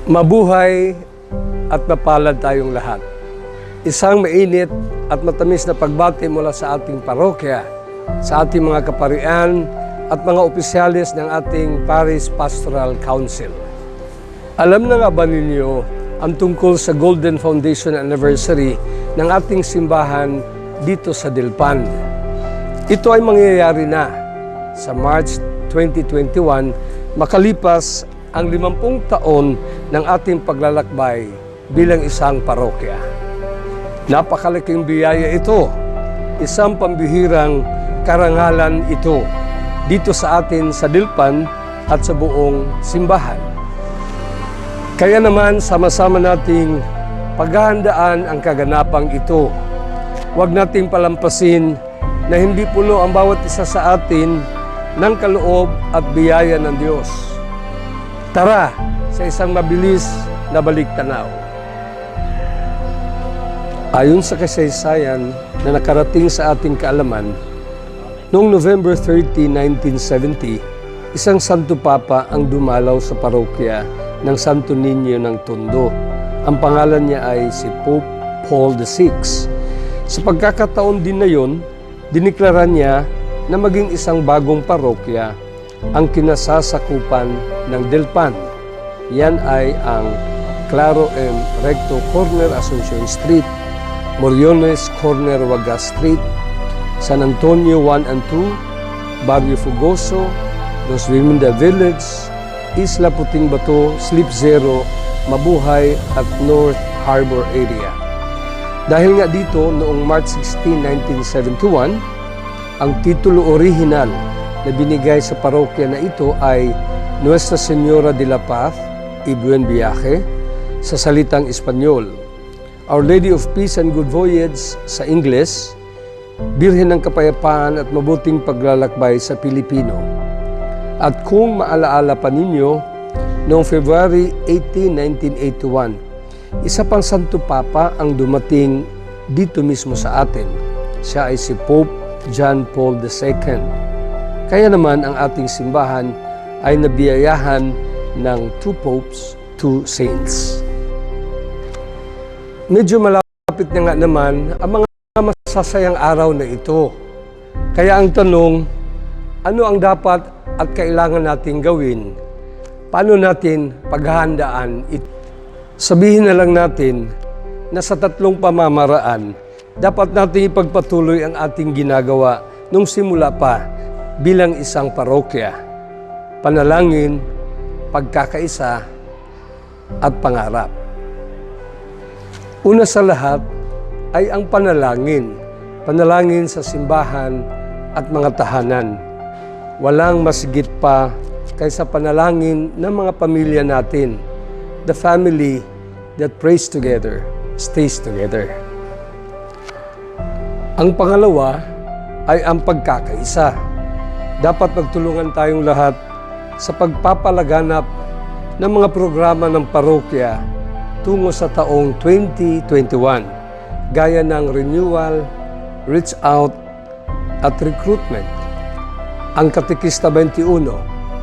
Mabuhay at mapalad tayong lahat. Isang mainit at matamis na pagbati mula sa ating parokya, sa ating mga kaparian at mga opisyalis ng ating Parish Pastoral Council. Alam na nga ba ninyo ang tungkol sa Golden Foundation Anniversary ng ating simbahan dito sa Dilpan? Ito ay mangyayari na sa March 2021 makalipas ang 50 taon ng ating paglalakbay bilang isang parokya. Napakalaking biyaya ito, isang pambihirang karangalan ito dito sa atin sa Dilpan at sa buong simbahan. Kaya naman sama-sama nating paghahandaan ang kaganapang ito. Huwag nating palampasin na hindi puno ang bawat isa sa atin ng kaloob at biyaya ng Diyos. Tara sa isang mabilis na baliktanaw. Ayon sa kasaysayan na nakarating sa ating kaalaman, noong November 30, 1970, isang Santo Papa ang dumalaw sa parokya ng Santo Niño ng Tondo. Ang pangalan niya ay si Pope Paul VI. Sa pagkakataon din na yon, diniklara niya na maging isang bagong parokya ang kinasasakupan ng Dilpan. Yan ay ang Claro M. Recto Corner Asuncion Street, Moriones Corner Wagas Street, San Antonio 1 and 2, Barrio Fugoso, Los Viminda Village, Isla Puting Bato, Slip Zero, Mabuhay at North Harbor area. Dahil nga dito, noong March 16, 1971, ang titulo orihinal na binigay sa parokya na ito ay Nuestra Señora de la Paz y Buen Viaje sa salitang Espanyol, Our Lady of Peace and Good Voyage sa Ingles, Birhen ng Kapayapaan at Mabuting Paglalakbay sa Pilipino. At kung maalaala pa ninyo, noong February 18, 1981, isa pang Santo Papa ang dumating dito mismo sa atin. Siya ay si Pope John Paul II. Kaya naman ang ating simbahan ay nabiyayahan ng 2 popes, 2 saints. Medyo malapit na nga naman ang mga masasayang araw na ito. Kaya ang tanong, ano ang dapat at kailangan natin gawin? Paano natin paghahandaan ito? Sabihin na lang natin na sa 3 pamamaraan, dapat natin ipagpatuloy ang ating ginagawa nung simula pa bilang isang parokya: panalangin, pagkakaisa, at pangarap. Una sa lahat ay ang panalangin. Panalangin sa simbahan at mga tahanan. Walang masigit pa kaysa panalangin ng mga pamilya natin. The family that prays together, stays together. Ang pangalawa ay ang pagkakaisa. Dapat magtulungan tayong lahat sa pagpapalaganap ng mga programa ng parokya tungo sa taong 2021, gaya ng renewal, reach out, at recruitment. Ang Katekista 21,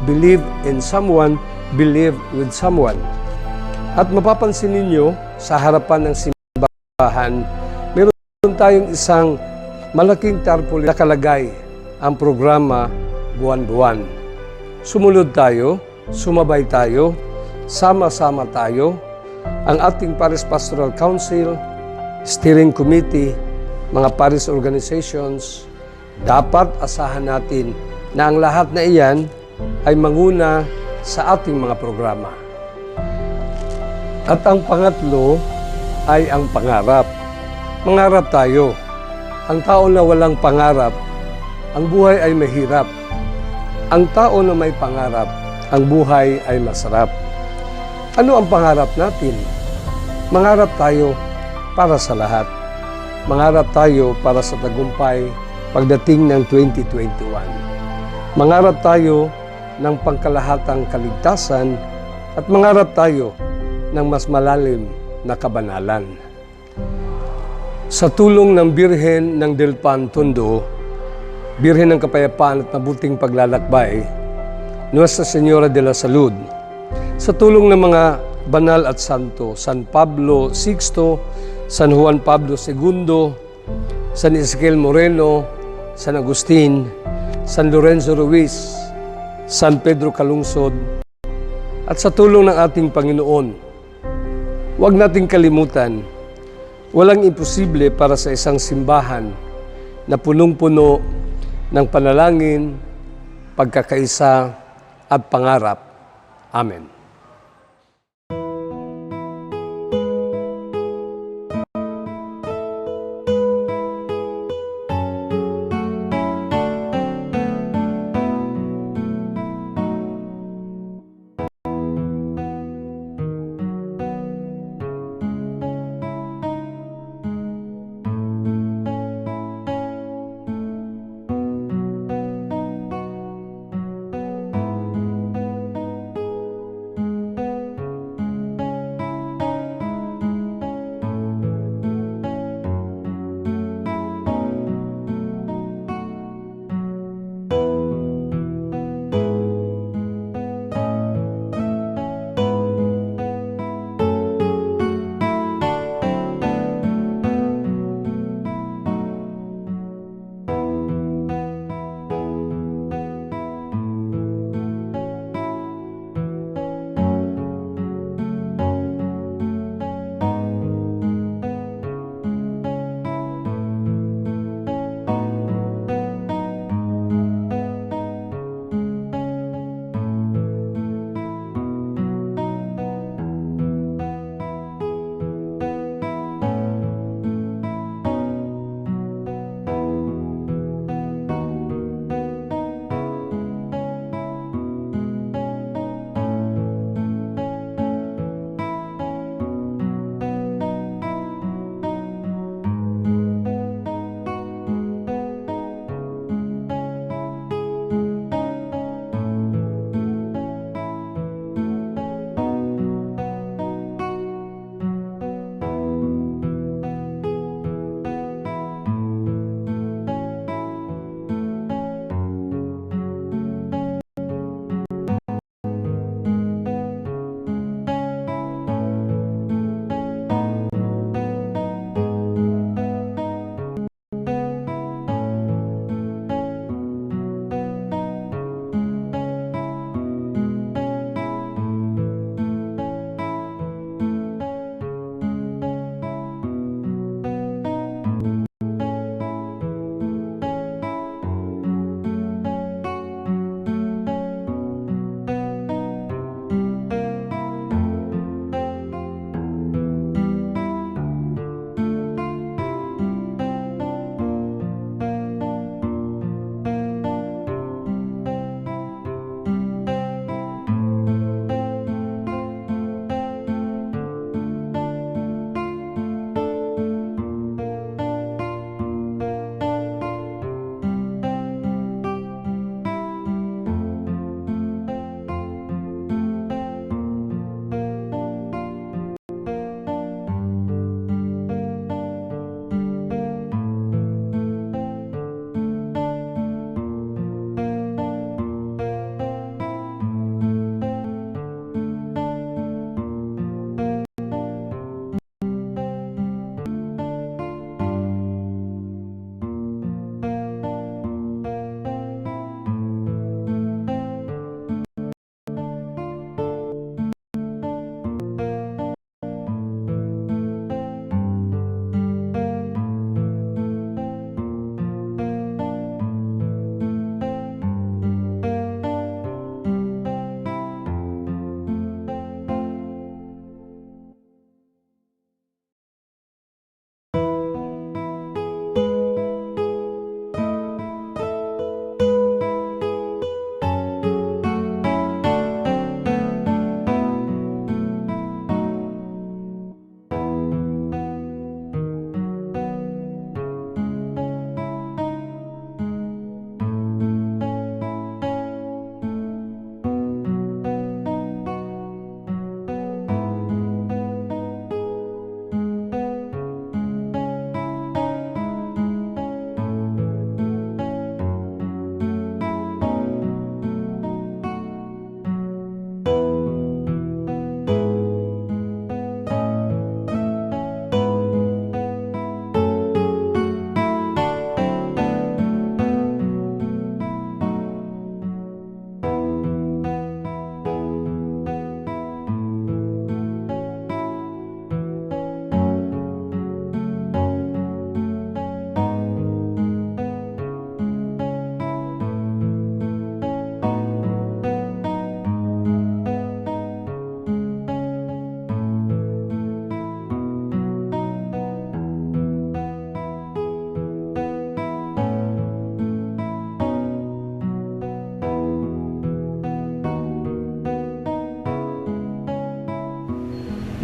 believe in someone, believe with someone. At mapapansin ninyo sa harapan ng simbahan, meron tayong isang malaking tarpaulin na nakalagay ang programa buwan-buwan. Sumunod tayo, sumabay tayo, sama-sama tayo, ang ating Parish Pastoral Council, Steering Committee, mga Parish Organizations. Dapat asahan natin na ang lahat na iyan ay manguna sa ating mga programa. At ang pangatlo ay ang pangarap. Mangarap tayo. Ang tao na walang pangarap, ang buhay ay mahirap. Ang tao na may pangarap, ang buhay ay masarap. Ano ang pangarap natin? Mangarap tayo para sa lahat. Mangarap tayo para sa tagumpay pagdating ng 2021. Mangarap tayo ng pangkalahatang kaligtasan at mangarap tayo ng mas malalim na kabanalan. Sa tulong ng Birhen ng Dilpan Tondo, Birhen ng Kapayapaan at Mabuting Paglalakbay, Nuestra Señora de la Salud, sa tulong ng mga banal at santo, San Pablo VI, San Juan Pablo II, San Ezequiel Moreno, San Agustin, San Lorenzo Ruiz, San Pedro Calungsod, at sa tulong ng ating Panginoon, huwag nating kalimutan, walang imposible para sa isang simbahan na punong-puno ng panalangin, pagkakaisa at pangarap. Amen.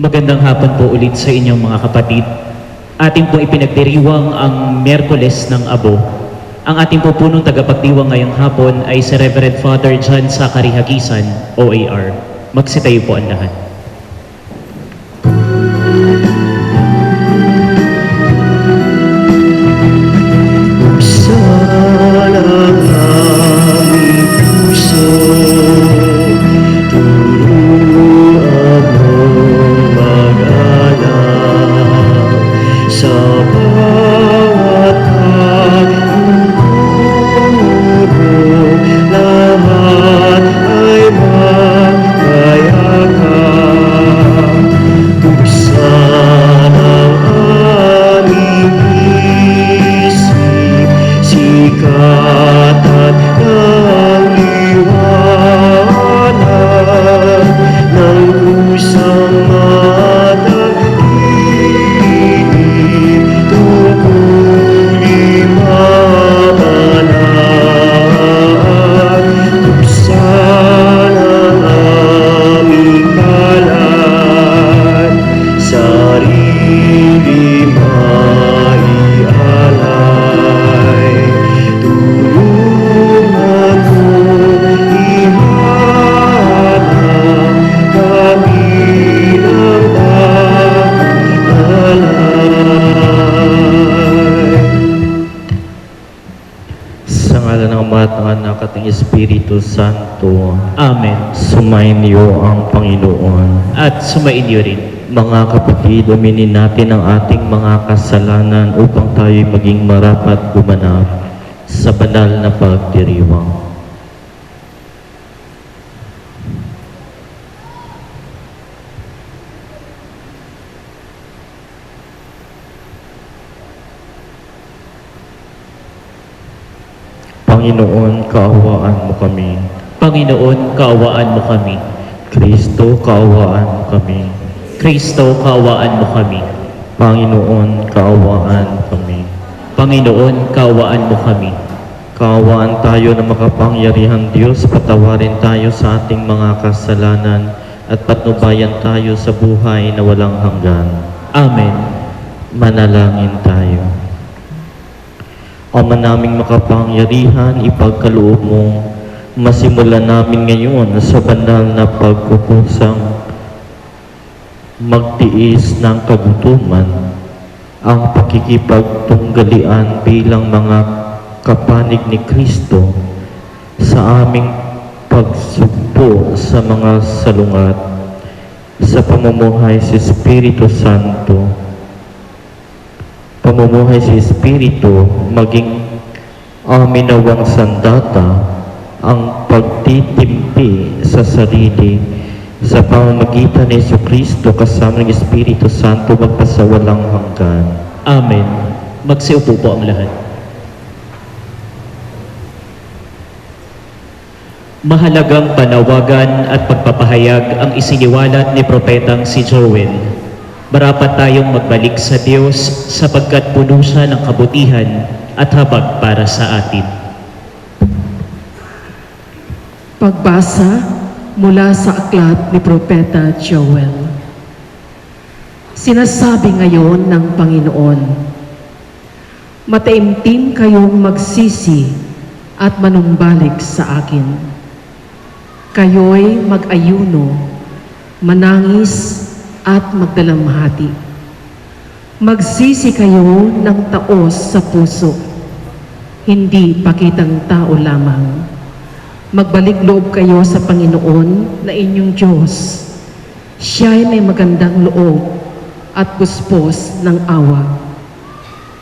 Magandang hapon po ulit sa inyong mga kapatid. Ating po ipinagdiriwang ang Miyerkules ng Abo. Ang ating po punong tagapagdiwang ngayong hapon ay si Reverend Father John Zachary Hagisan, OAR. Magsitayo po ang lahat. Espiritu Santo. Amen. Sumainyo ang Panginoon. At sumainyo rin. Mga kapatid, aminin natin ang ating mga kasalanan upang tayo'y maging marapat gumanap sa banal na pagdiriwang. Panginoon, kaawaan mo kami. Panginoon, kaawaan mo kami. Kristo, kaawaan mo kami. Kristo, kaawaan mo kami. Panginoon, kaawaan mo kami. Panginoon, kaawaan mo kami. Kaawaan tayo na makapangyarihang Diyos, patawarin tayo sa ating mga kasalanan at patnubayan tayo sa buhay na walang hanggan. Amen. Manalangin tayo. Ama naming makapangyarihan, ipagkaloob mo, masimulan namin ngayon sa banal na pagkukusang magtiis ng kagutuman, ang pakikipagtunggalian bilang mga kapanig ni Kristo sa aming pagsugpo sa mga salungat, sa pamumuhay sa Espiritu Santo. Pamumuhay sa Espiritu, maging aminawang sandata ang pagtitimpi sa sarili sa pamamagitan ni Jesucristo kasama ng Espiritu Santo magpasawalang hanggan. Amen. Magsiupo po ang lahat. Mahalagang panawagan at pagpapahayag ang isiniwalat ni Propetang si Joel. Marapat tayong magbalik sa Diyos sapagkat puno siya ng kabutihan at habag para sa atin. Pagbasa mula sa aklat ni Propeta Joel. Sinasabi ngayon ng Panginoon, mataimtim kayong magsisi at manumbalik sa akin. Kayo'y mag-ayuno, manangis at magdalamhati. Magsisi kayo ng taos sa puso, hindi pakitang tao lamang. Magbalik loob kayo sa Panginoon na inyong Diyos. Siya'y may magandang loob at puspos ng awa.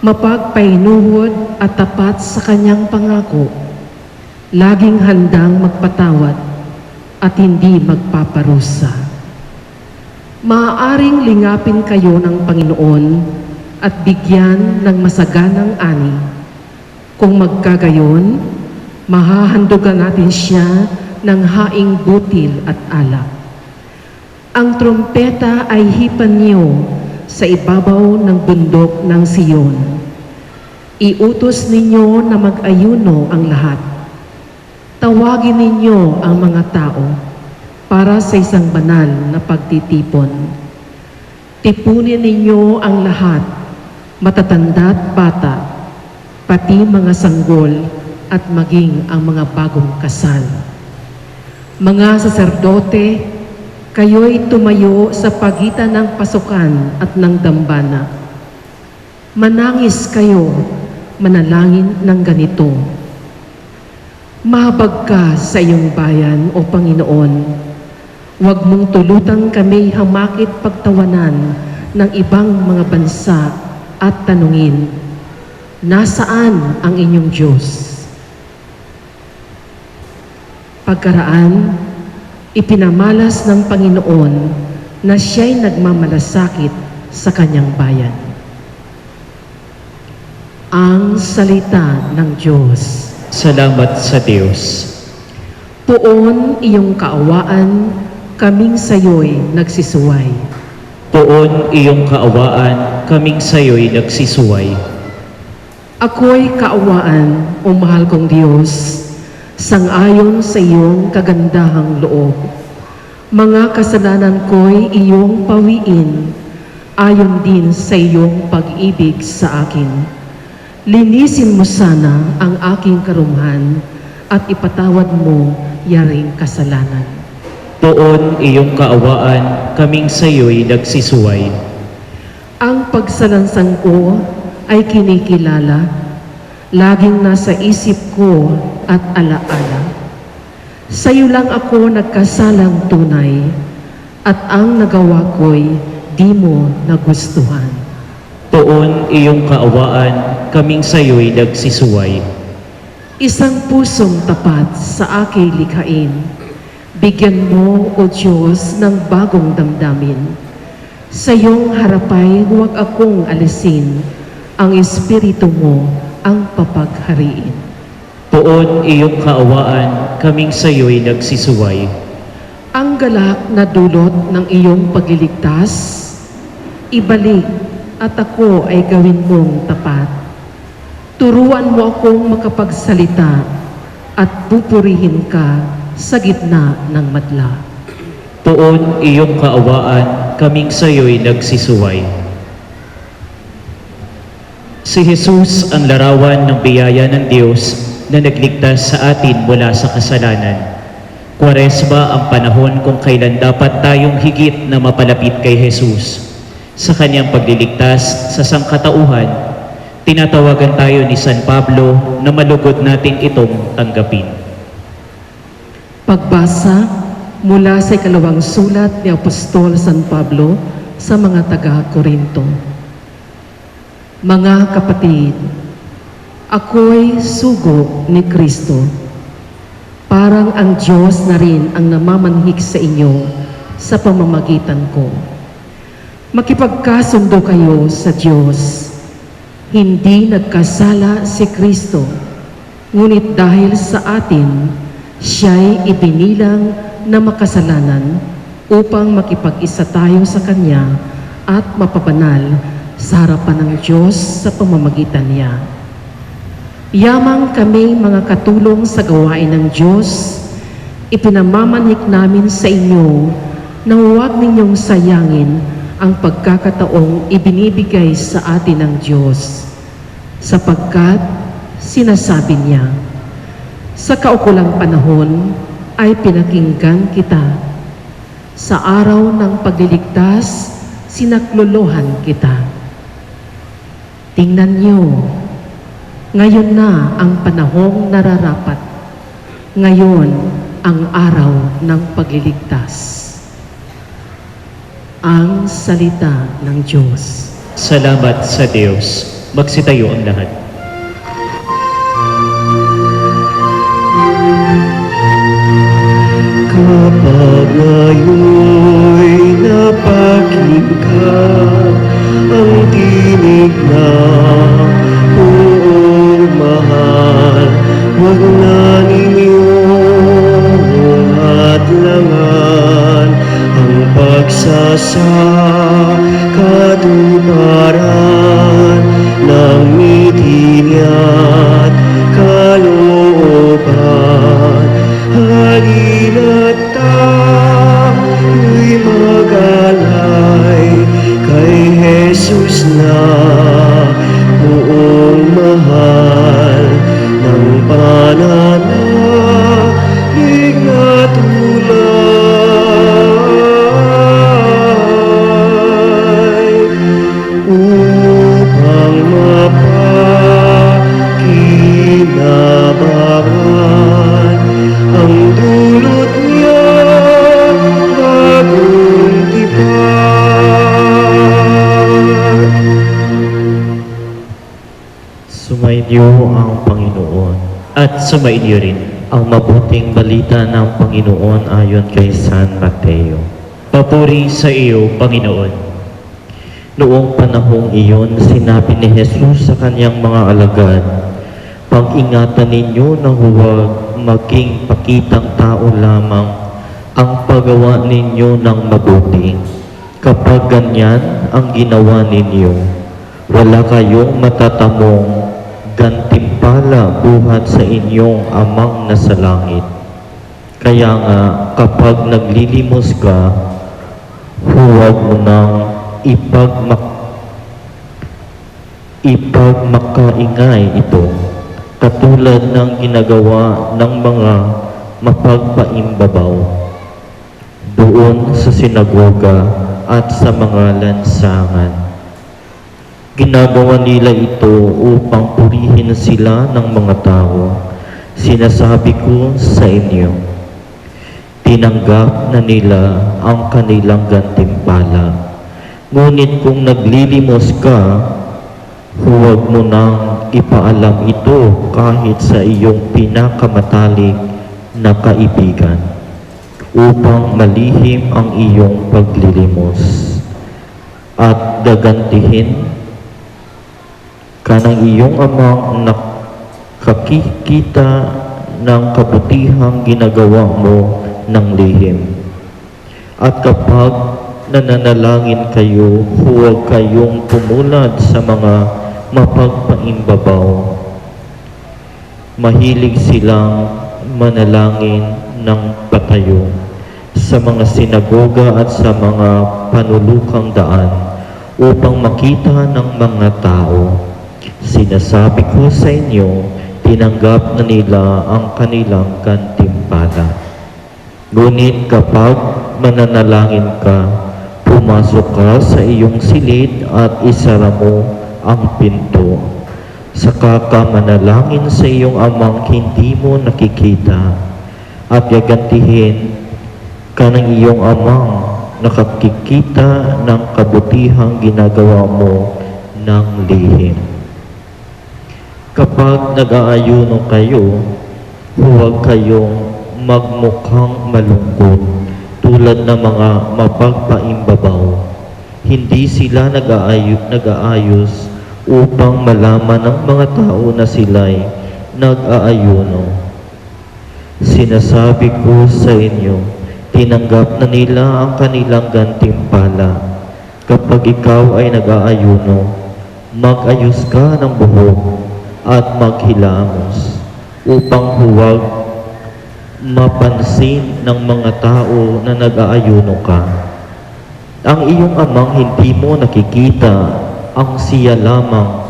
Mapagpainuhod at tapat sa kanyang pangako. Laging handang magpatawad at hindi magpaparusa. Maaaring lingapin kayo ng Panginoon at bigyan ng masaganang ani. Kung magkagayon, mahahandugan natin siya ng haing butil at alak. Ang trompeta ay hipan niyo sa ibabaw ng bundok ng Siyon. Iutos ninyo na mag-ayuno ang lahat. Tawagin ninyo ang mga tao para sa isang banal na pagtitipon. Tipunin ninyo ang lahat, matatanda at bata, pati mga sanggol at maging ang mga bagong kasal. Mga saserdote, kayo'y tumayo sa pagitan ng pasukan at ng dambana. Manangis kayo, manalangin ng ganito. Mahabag ka sa iyong bayan, O Panginoon. Huwag mong tulutang kami hamakit pagtawanan ng ibang mga bansa at tanungin, nasaan ang inyong Diyos? Pagkaraan, ipinamalas ng Panginoon na siya'y nagmamalasakit sa kanyang bayan. Ang salita ng Diyos. Salamat sa Diyos. Poon iyong kaawaan, kaming sayo'y nagsisuway. Poon iyong kaawaan, kaming sayo'y nagsisuway. Ako'y kaawaan, O mahal kong Diyos, sangayon sa iyong kagandahang loob. Mga kasalanan ko'y iyong pawiin, ayon din sa iyong pag-ibig sa akin. Linisin mo sana ang aking karumhan at ipatawad mo yaring kasalanan. Poon iyong kaawaan, kaming sayo'y nagsisuway. Ang pagsalansang ko ay kinikilala, laging nasa isip ko at alaala. Sa iyo lang ako nagkasalang tunay, at ang nagawa ko'y di mo nagustuhan. Poon iyong kaawaan, kaming sayo'y nagsisuway. Isang pusong tapat sa aking likhain, bigyan mo, O Diyos, ng bagong damdamin. Sa iyong harapay huwag akong alisin, ang Espiritu mo ang papaghariin. Poon iyong kaawaan, kaming sayo'y nagsisuway. Ang galak na dulot ng iyong pagliligtas, ibalik at ako ay gawin mong tapat. Turuan mo akong makapagsalita at pupurihin ka sa gitna ng madla. Poon iyong kaawaan, kaming sayo'y nagsisuway. Si Jesus ang larawan ng biyaya ng Diyos na nagligtas sa atin mula sa kasalanan. Kwaresma ang panahon kung kailan dapat tayong higit na mapalapit kay Jesus. Sa kanyang pagliligtas sa sangkatauhan, tinatawagan tayo ni San Pablo na malugod natin itong tanggapin. Pagbasa mula sa ikalawang sulat ni Apostol San Pablo sa mga taga-Korinto. Mga kapatid, ako'y sugo ni Kristo. Parang ang Diyos na rin ang namamanhik sa inyo sa pamamagitan ko. Makipagkasundo kayo sa Diyos. Hindi nagkasala si Kristo, ngunit dahil sa atin, siya'y ibinilang na makasalanan upang makipag-isa tayo sa Kanya at mapabanal sa harapan ng Diyos sa pamamagitan niya. Yamang kami mga katulong sa gawain ng Diyos, ipinamamanhik namin sa inyo na huwag ninyong sayangin ang pagkakataong ibinibigay sa atin ng Diyos, sapagkat sinasabi niya, sa kaukulang panahon ay pinakinggan kita. Sa araw ng pagliligtas, sinaklolohan kita. Tingnan niyo, ngayon na ang panahong nararapat. Ngayon ang araw ng pagliligtas. Ang salita ng Diyos. Salamat sa Diyos. Magsitayo ang lahat. Kapag ngayon'y napakinggan ang tinig na buong mahal, huwag na ninyong hadlangan ang pagsasakatuparan ng ngiti at kalooban. Halina't tayo'y magalay, Sumainyo ang Panginoon. At sumainyo rin. Ang mabuting balita ng Panginoon ayon kay San Mateo. Papuri sa iyo, Panginoon. Noong panahong iyon, sinabi ni Jesus sa kanyang mga alagad, pag-ingatan ninyo na huwag maging pakitang tao lamang ang paggawa ninyo ng mabuti. Kapag ganyan ang ginawa ninyo, wala kayong matatamong gantimpala buhat sa inyong amang nasa langit. Kaya nga, kapag naglilimos ka, huwag mo nang ipagmakaingay ito, katulad ng ginagawa ng mga mapagpaimbabaw doon sa sinagoga at sa mga lansangan. Ginagawa nila ito upang purihin sila ng mga tao. Sinasabi ko sa inyo, tinanggap na nila ang kanilang gantimpala. Ngunit kung naglilimos ka, huwag mo nang ipaalam ito kahit sa iyong pinakamatalik na kaibigan, upang malihim ang iyong paglilimos at gagantihin ka ng iyong amang nakakikita ng kabutihang ginagawa mo ng lihim. At kapag nananalangin kayo, huwag kayong tumulad sa mga mapagpaimbabaw. Mahilig silang manalangin ng patayo sa mga sinagoga at sa mga panulukang daan upang makita ng mga tao. Sinasabi ko sa inyo, tinanggap na nila ang kanilang gantimpala. Ngunit kapag mananalangin ka, pumasok ka sa iyong silid at isara mo ang pinto. Saka ka manalangin sa iyong amang hindi mo nakikita at gagantihin ka ng iyong amang nakakikita ng kabutihang ginagawa mo ng lihim. Kapag nag-aayuno kayo, huwag kayong magmukhang malungkot tulad ng mga mapagpaimbabaw. Hindi sila nag-aayos upang malaman ng mga tao na sila'y nag-aayuno. Sinasabi ko sa inyo, tinanggap na nila ang kanilang gantimpala. Kapag ikaw ay nag-aayuno, mag-ayos ka ng buhok at maghilamos upang huwag mapansin ng mga tao na nag-aayuno ka. Ang iyong amang hindi mo nakikita, ang siya lamang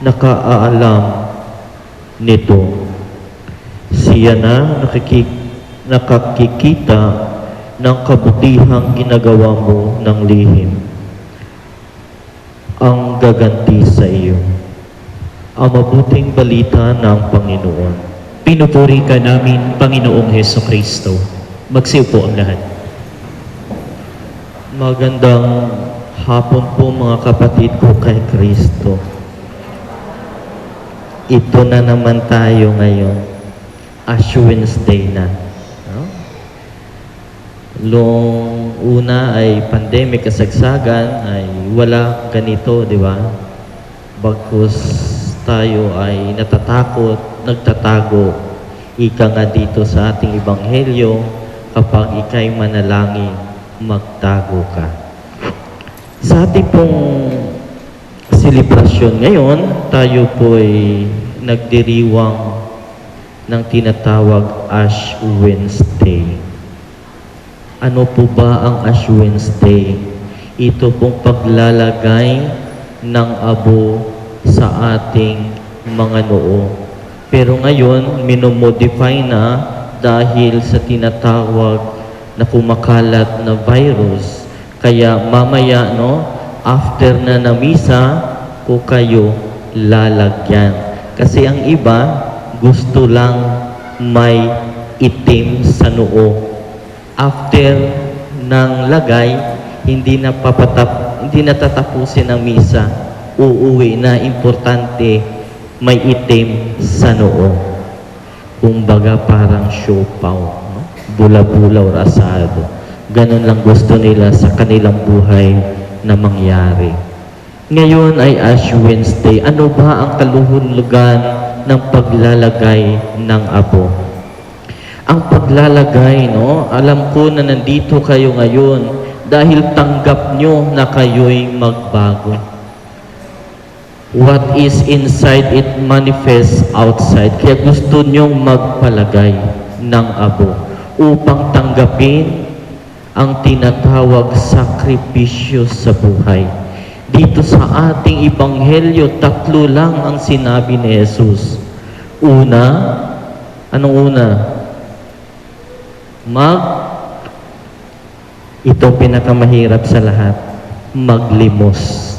nakaalam nito. Siya na nakakikita ng kabutihang ginagawa mo ng lihim, ang gaganti sa iyo. Ang mabuting balita ng Panginoon. Pinupuri ka namin, Panginoong Heso Kristo. Magsiupo ang lahat. Magandang hapon po mga kapatid ko kay Kristo. Ito na naman tayo ngayon. Ash Wednesday na. No? Noong una ay pandemic kasagsagan, ay wala ganito, di ba? Bagkus tayo ay nagtatago. Ika nga dito sa ating ebanghelyo, kapag ika'y manalangin, magtago ka. Sa ating pong selebrasyon ngayon, tayo po ay nagdiriwang ng tinatawag Ash Wednesday. Ano po ba ang Ash Wednesday? Ito pong paglalagay ng abo sa ating mga noo. Pero ngayon, minomodify na dahil sa tinatawag na kumakalat na virus. Kaya mamaya, after na misa, ko kayo lalagyan. Kasi ang iba, gusto lang may itim sa noo. After ng lagay, hindi natatapusin ang misa. Uuwi na, importante may itim sa noo. Kumbaga parang siopaw, no? Bula-bula or asado. Ganun lang gusto nila sa kanilang buhay na mangyari. Ngayon ay Ash Wednesday. Ano ba ang kaluhulugan ng paglalagay ng abo? Ang paglalagay, no? Alam ko na nandito kayo ngayon dahil tanggap nyo na kayo'y magbago. What is inside, it manifests outside. Kaya gusto nyong magpalagay ng abo upang tanggapin ang tinatawag sakripisyo sa buhay. Dito sa ating Ebanghelyo, 3 lang ang sinabi ni Jesus. Una, anong una? Ito pinakamahirap sa lahat, maglimos.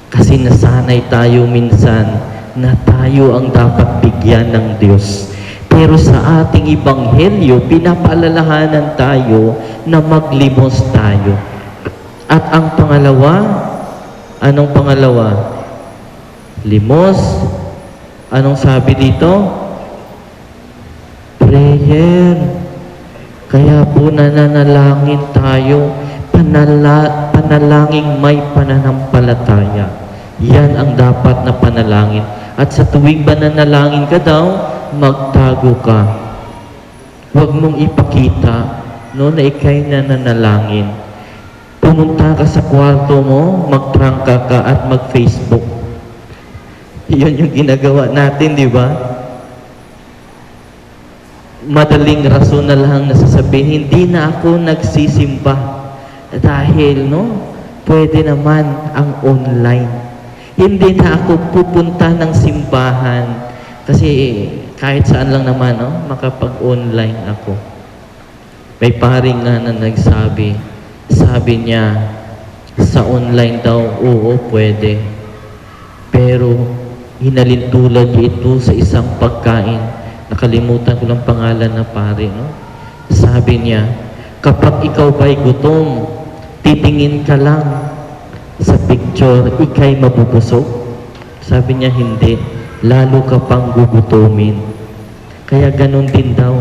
Kasi nasanay tayo minsan na tayo ang dapat bigyan ng Diyos. Pero sa ating Ebanghelyo, pinapaalalahanan tayo na maglimos tayo. At ang pangalawa, anong pangalawa? Limos. Anong sabi dito? Prayer. Kaya po nananalangin tayo, panalangin may pananampalataya. Yan ang dapat na panalangin. At sa tuwing ba nanalangin ka daw, magtago ka. Huwag mong ipakita no, na ikay nananalangin. Pumunta ka sa kwarto mo, magtrangka ka at mag-Facebook. Yun yung ginagawa natin, di ba? Madaling rason na lang nasasabihin, hindi na ako nagsisimba. Dahil, no, pwede naman ang online. Hindi na ako pupunta ng simbahan. Kasi kahit saan lang naman, no, makapag-online ako. May paring nga na nagsabi, sabi niya, sa online daw, oo, pwede. Pero, hinalintulad niya ito sa isang pagkain. Nakalimutan ko lang pangalan na pare, no? Sabi niya, kapag ikaw ba'y gutom, titingin ka lang sa picture, ikay mabubusog? Sabi niya, hindi. Lalo ka pang gugutumin. Kaya ganun din daw.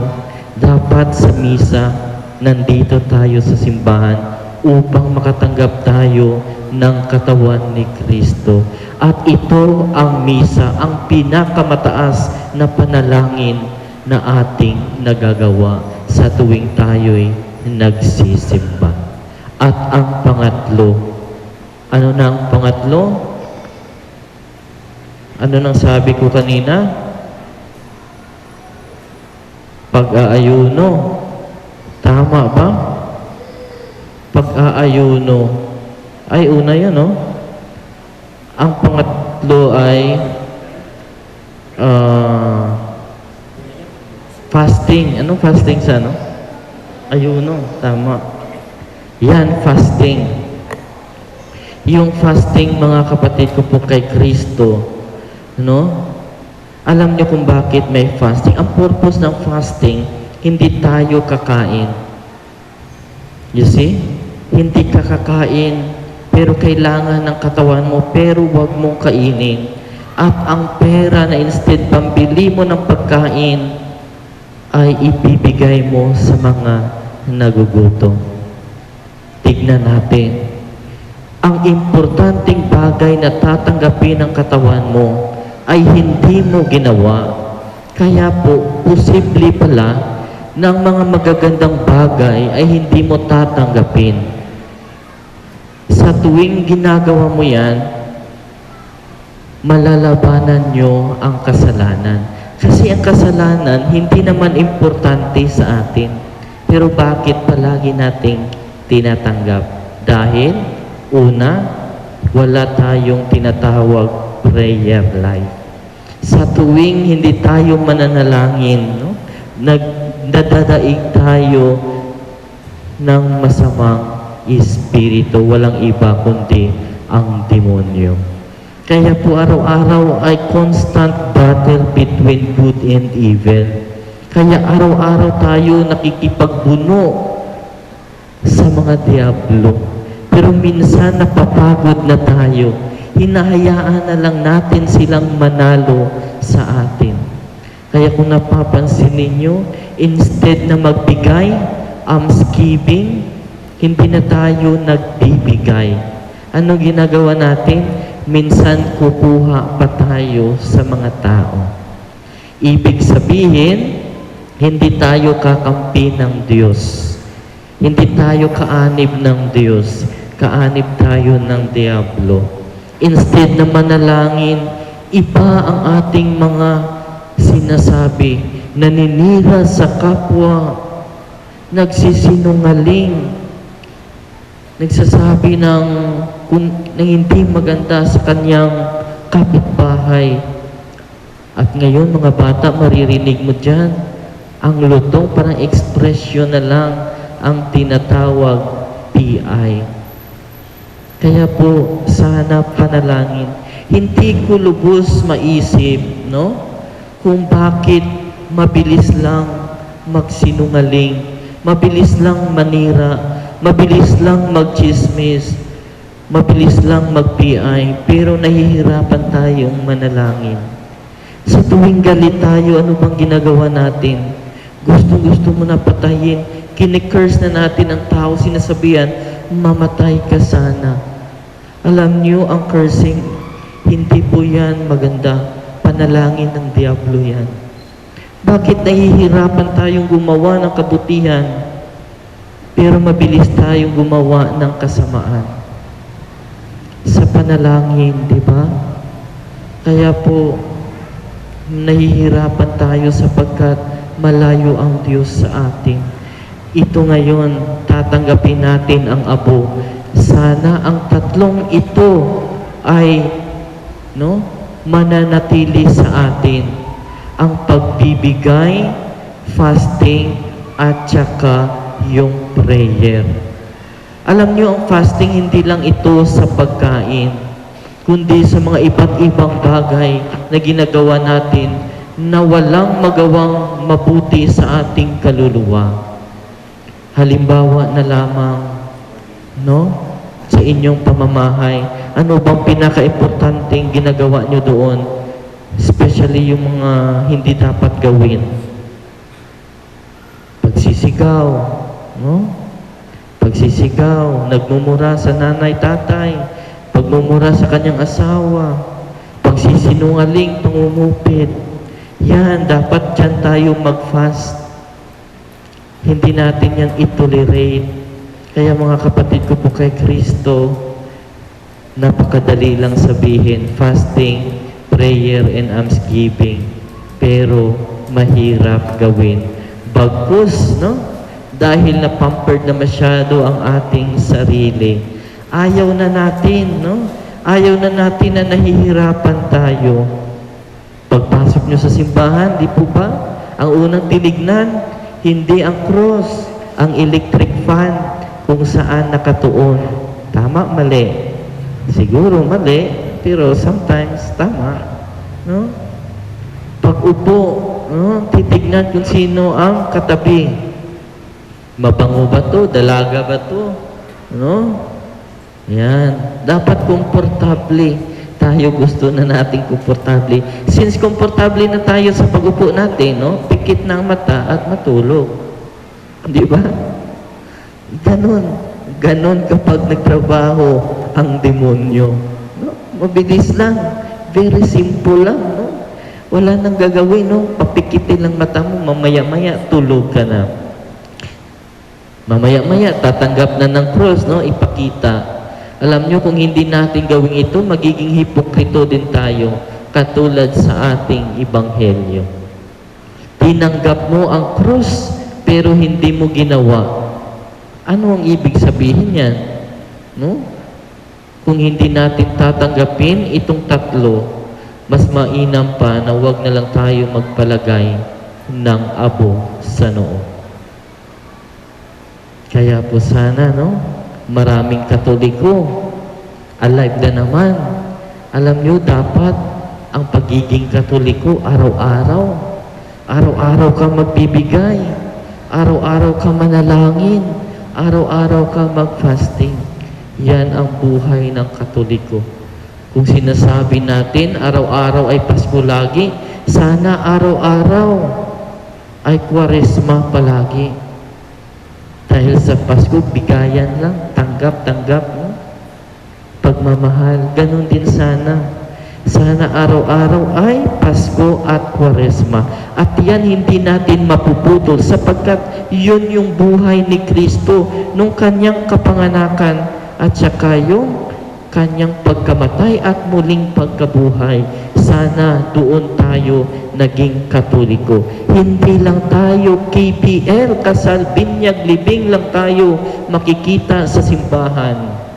Dapat sa misa, nandito tayo sa simbahan upang makatanggap tayo ng katawan ni Kristo. At ito ang misa, ang pinakamataas na panalangin na ating nagagawa sa tuwing tayo'y nagsisimba. At ang pangatlo, ano na ang pangatlo? Ano nang sabi ko kanina? Pag-aayuno. Tama ba? Pag-aayuno. Ay, una yun, no? Ang pangatlo ay fasting. Anong fasting sa ano? Ayuno. Tama. Yan, fasting. Yung fasting, mga kapatid ko po kay Kristo, no? Alam niyo kung bakit may fasting. Ang purpose ng fasting, hindi tayo kakain. You see? Hindi ka kakain, pero kailangan ng katawan mo, pero huwag mong kainin. At ang pera na instead pambili mo ng pagkain, ay ibibigay mo sa mga nagugutom. Tignan natin. Ang importanteng bagay na tatanggapin ng katawan mo ay hindi mo ginawa. Kaya po, posible pala ng mga magagandang bagay ay hindi mo tatanggapin. Sa tuwing ginagawa mo yan, malalabanan nyo ang kasalanan. Kasi ang kasalanan, hindi naman importante sa atin. Pero bakit palagi nating tinatanggap? Dahil, una, wala tayong tinatawag prayer life. Sa tuwing hindi tayo mananalangin, no? Nadadaig tayo ng masamang espiritu, walang iba kundi ang demonyo. Kaya po araw-araw ay constant battle between good and evil. Kaya araw-araw tayo nakikipagbuno sa mga diablo. Pero minsan napapagod na tayo. hinahayaan na lang natin silang manalo sa atin. Kaya kung napapansin ninyo, instead na magbigay, almsgiving, hindi na tayo nagbibigay. Ano ginagawa natin? Minsan kukuha pa tayo sa mga tao. Ibig sabihin, hindi tayo kakampi ng Diyos. Hindi tayo kaanib ng Diyos. Kaanib tayo ng Diablo. Instead na manalangin, iba ang ating mga sinasabi, naninira sa kapwa, nagsisinungaling, nagsasabi ng hindi maganda sa kanyang kapitbahay. At ngayon, mga bata, maririnig mo dyan, ang lutong parang ekspresyon na lang ang tinatawag PI. Kaya po, sana panalangin. Hindi ko lubos maisip, no? Kung bakit mabilis lang magsinungaling, mabilis lang manira, mabilis lang magchismis, mabilis lang mag-PI, pero nahihirapan tayong manalangin. Sa tuwing galit tayo, ano bang ginagawa natin? Gusto mo na patayin, kine-curse na natin ang tao, sinasabihan, mamatay ka sana. Alam niyo, ang cursing, hindi po yan maganda. Panalangin ng Diablo yan. Bakit nahihirapan tayong gumawa ng kabutihan, pero mabilis tayong gumawa ng kasamaan? Sa panalangin, di ba? Kaya po, nahihirapan tayo sapagkat malayo ang Diyos sa atin. Ito ngayon, tatanggapin natin ang abo. Sana ang tatlong ito ay mananatili sa atin. Ang pagbibigay, fasting, at saka yung prayer. Alam niyo, ang fasting hindi lang ito sa pagkain, kundi sa mga iba't ibang bagay na ginagawa natin na walang magawang mabuti sa ating kaluluwa. Halimbawa na lamang, sa inyong pamamahay, ano bang pinaka-importanteng ginagawa nyo doon? Especially yung mga hindi dapat gawin. Pagsisigaw, Pagsisigaw, nagmumura sa nanay, tatay, pagmumura sa kanyang asawa, pagsisinungaling, pangungupit. Yan, dapat dyan tayo mag-fast. Hindi natin yan itolerate. Kaya mga kapatid ko po kay Kristo, napakadali lang sabihin, fasting, prayer, and almsgiving. Pero mahirap gawin. Bagkus, dahil na-pampered na masyado ang ating sarili. Ayaw na natin, Ayaw na natin na nahihirapan tayo. Pagpasok nyo sa simbahan, di po ba? Ang unang tinignan, hindi ang cross, ang electric fan kung saan nakatuon. Tama, mali. Siguro mali, pero sometimes tama. Pag-upo, titignan kung sino ang katabi. Mabango ba to? Dalaga ba to? Yan. Dapat komportable. Tayo gusto na nating komportable. Since komportable na tayo sa pag-upo natin, pikit ng mata at matulog. Di ba? Ganon kapag nagtrabaho ang demonyo. Mabilis lang. Very simple lang. Wala nang gagawin. Papikitin lang mata mo. Mamaya-maya, tulog ka na. Mamaya-maya, tatanggap na ng cross, ipakita. Alam nyo, kung hindi natin gawin ito, magiging hipokrito din tayo, katulad sa ating ebanghelyo. Tinanggap mo ang cross, pero hindi mo ginawa. Ano ang ibig sabihin yan? Kung hindi natin tatanggapin itong tatlo, mas mainam pa na wag na lang tayo magpalagay ng abo sa noo. Kaya po sana, maraming Katoliko, alive na naman. Alam nyo, dapat ang pagiging Katoliko, araw-araw. Araw-araw ka magbibigay. Araw-araw ka manalangin. Araw-araw ka mag-fasting. Yan ang buhay ng Katoliko. Kung sinasabi natin, araw-araw ay Pasko lagi, sana araw-araw ay Kwaresma palagi. Dahil sa Pasko, bigayan lang, tanggap-tanggap, no? Pagmamahal, ganun din sana. Sana araw-araw ay Pasko at Kwaresma. At yan hindi natin mapuputol sapagkat yun yung buhay ni Kristo nung kanyang kapanganakan at saka yung kanyang pagkamatay at muling pagkabuhay. Sana doon tayo naging Katoliko. Hindi lang tayo KPL, kasal, binyag, libing lang tayo makikita sa simbahan.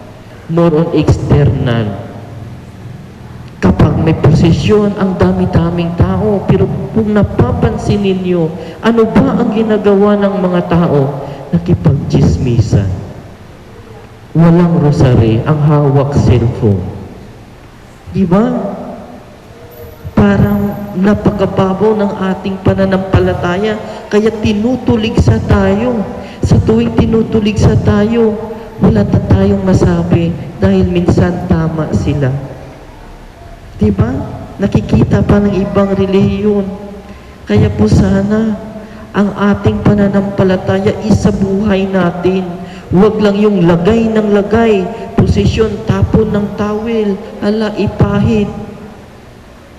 More on external. Kapag may prosesyon, ang dami-daming tao. Pero kung napapansin ninyo, ano ba ang ginagawa ng mga tao? Nakipag-chismisan. Walang rosary, ang hawak cellphone. Di ba? Parang napakababaw ng ating pananampalataya, kaya tinutuligsa tayo. Sa tuwing tinutuligsa tayo, wala na tayong masabi dahil minsan tama sila. Diba? Nakikita pa ng ibang relihiyon. Kaya po sana, ang ating pananampalataya isa buhay natin. Huwag lang yung lagay ng lagay, posisyon, tapon ng tawel, ala ipahid.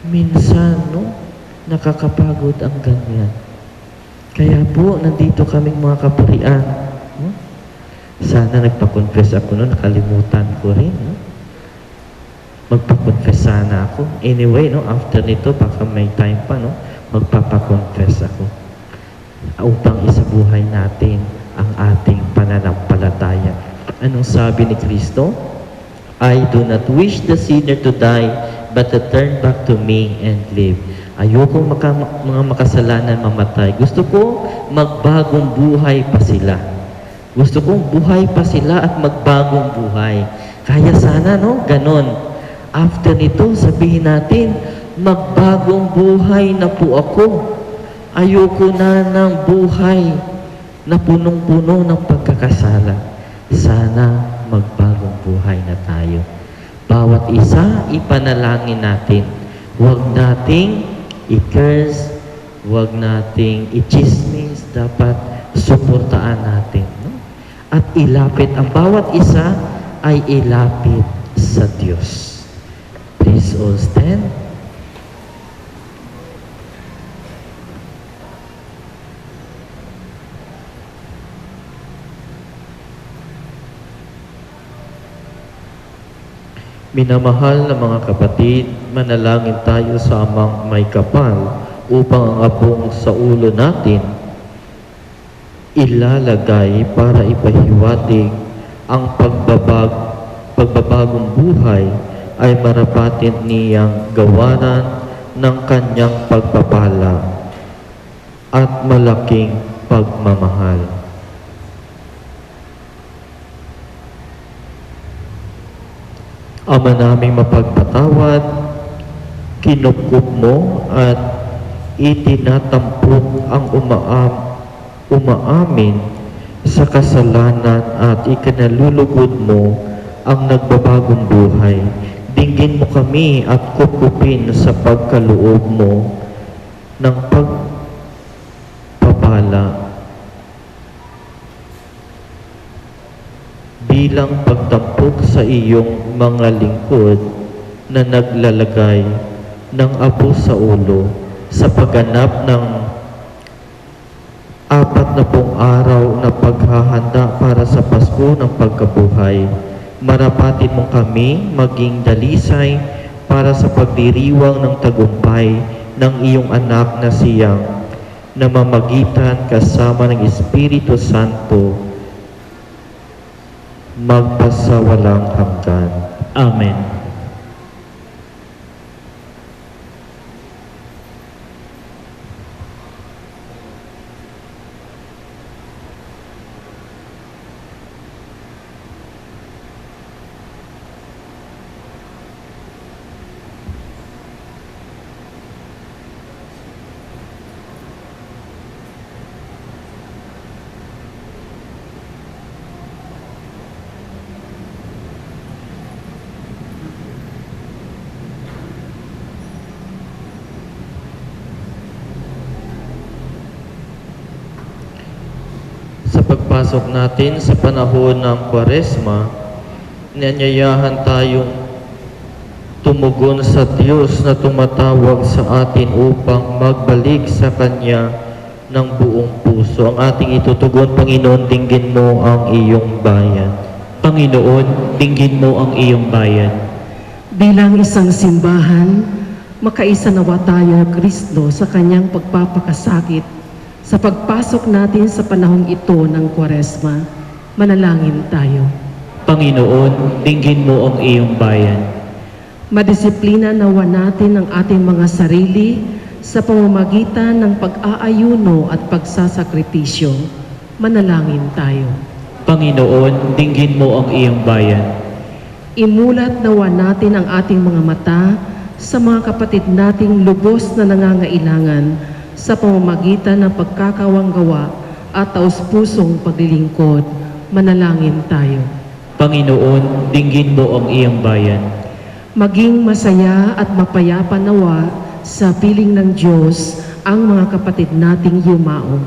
Minsan, no? Nakakapagod ang ganyan. Kaya po, nandito kaming mga kaparian. No? Sana nagpa-confess ako noon, nakalimutan ko rin. No? Magpa-confess sana ako. Anyway, no, after nito, baka may time pa, no, magpapa-confess ako. Upang isabuhay natin ang ating pananampalataya. Anong sabi ni Kristo? I do not wish the sinner to die, but to turn back to me and live. Ayokong mga makasalanan mamatay. Gusto ko magbagong buhay pa sila. Gusto kong buhay pa sila at magbagong buhay. Kaya sana, no, ganon. After nito, sabihin natin, magbagong buhay na po ako. Ayoko na ng buhay na punong-puno ng pagkakasala. Sana magbagong buhay na tayo. Bawat isa, ipanalangin natin. Huwag nating i-curse, huwag nating i-chismis, dapat suportaan natin. No? At ilapit, ang bawat isa ay ilapit sa Diyos. Please all stand. Minamahal na mga kapatid, manalangin tayo sa Amang may kapal upang ang abong sa ulo natin ilalagay para ipahiwatig ang pagbabagong buhay ay marapatin niyang gawanan ng kanyang pagpapala at malaking pagmamahal. Ama naming mapagpatawad, kinupkup mo at itinatampok ang umaamin sa kasalanan at ikinalulugod mo ang nagbabagong buhay. Dinggin mo kami at kukupin sa pagkaloob mo ng pagpapala bilang pagtampok sa iyong mga lingkod na naglalagay ng abo sa ulo sa pagganap ng 40 araw na paghahanda para sa Pasko ng pagkabuhay. Marapatin mo kami maging dalisay para sa pagdiriwang ng tagumpay ng iyong anak na siyang namamagitan kasama ng Espiritu Santo magpasawalang hanggan. Amen. pagpasok natin sa panahon ng Kwaresma, nianyayahan tayong tumugon sa Diyos na tumatawag sa atin upang magbalik sa Kanya ng buong puso. Ang ating itutugon, Panginoon, dinggin mo ang iyong bayan. Panginoon, dinggin mo ang iyong bayan. Bilang isang simbahan, makaisa nawa tayo, Kristo, sa kanyang pagpapakasakit sa pagpasok natin sa panahong ito ng Kwaresma. Manalangin tayo. Panginoon, dinggin mo ang iyong bayan. Madisiplina nawa natin ang ating mga sarili sa pamamagitan ng pag-aayuno at pagsasakripisyo. Manalangin tayo. Panginoon, dinggin mo ang iyong bayan. Imulat nawa natin ang ating mga mata sa mga kapatid nating lubos na nangangailangan sa pamamagitan ng pagkakawanggawa at taus-pusong paglilingkod. Manalangin tayo. Panginoon, dinggin mo ang iyong bayan. Maging masaya at mapayapa nawa sa piling ng Diyos ang mga kapatid nating yumao.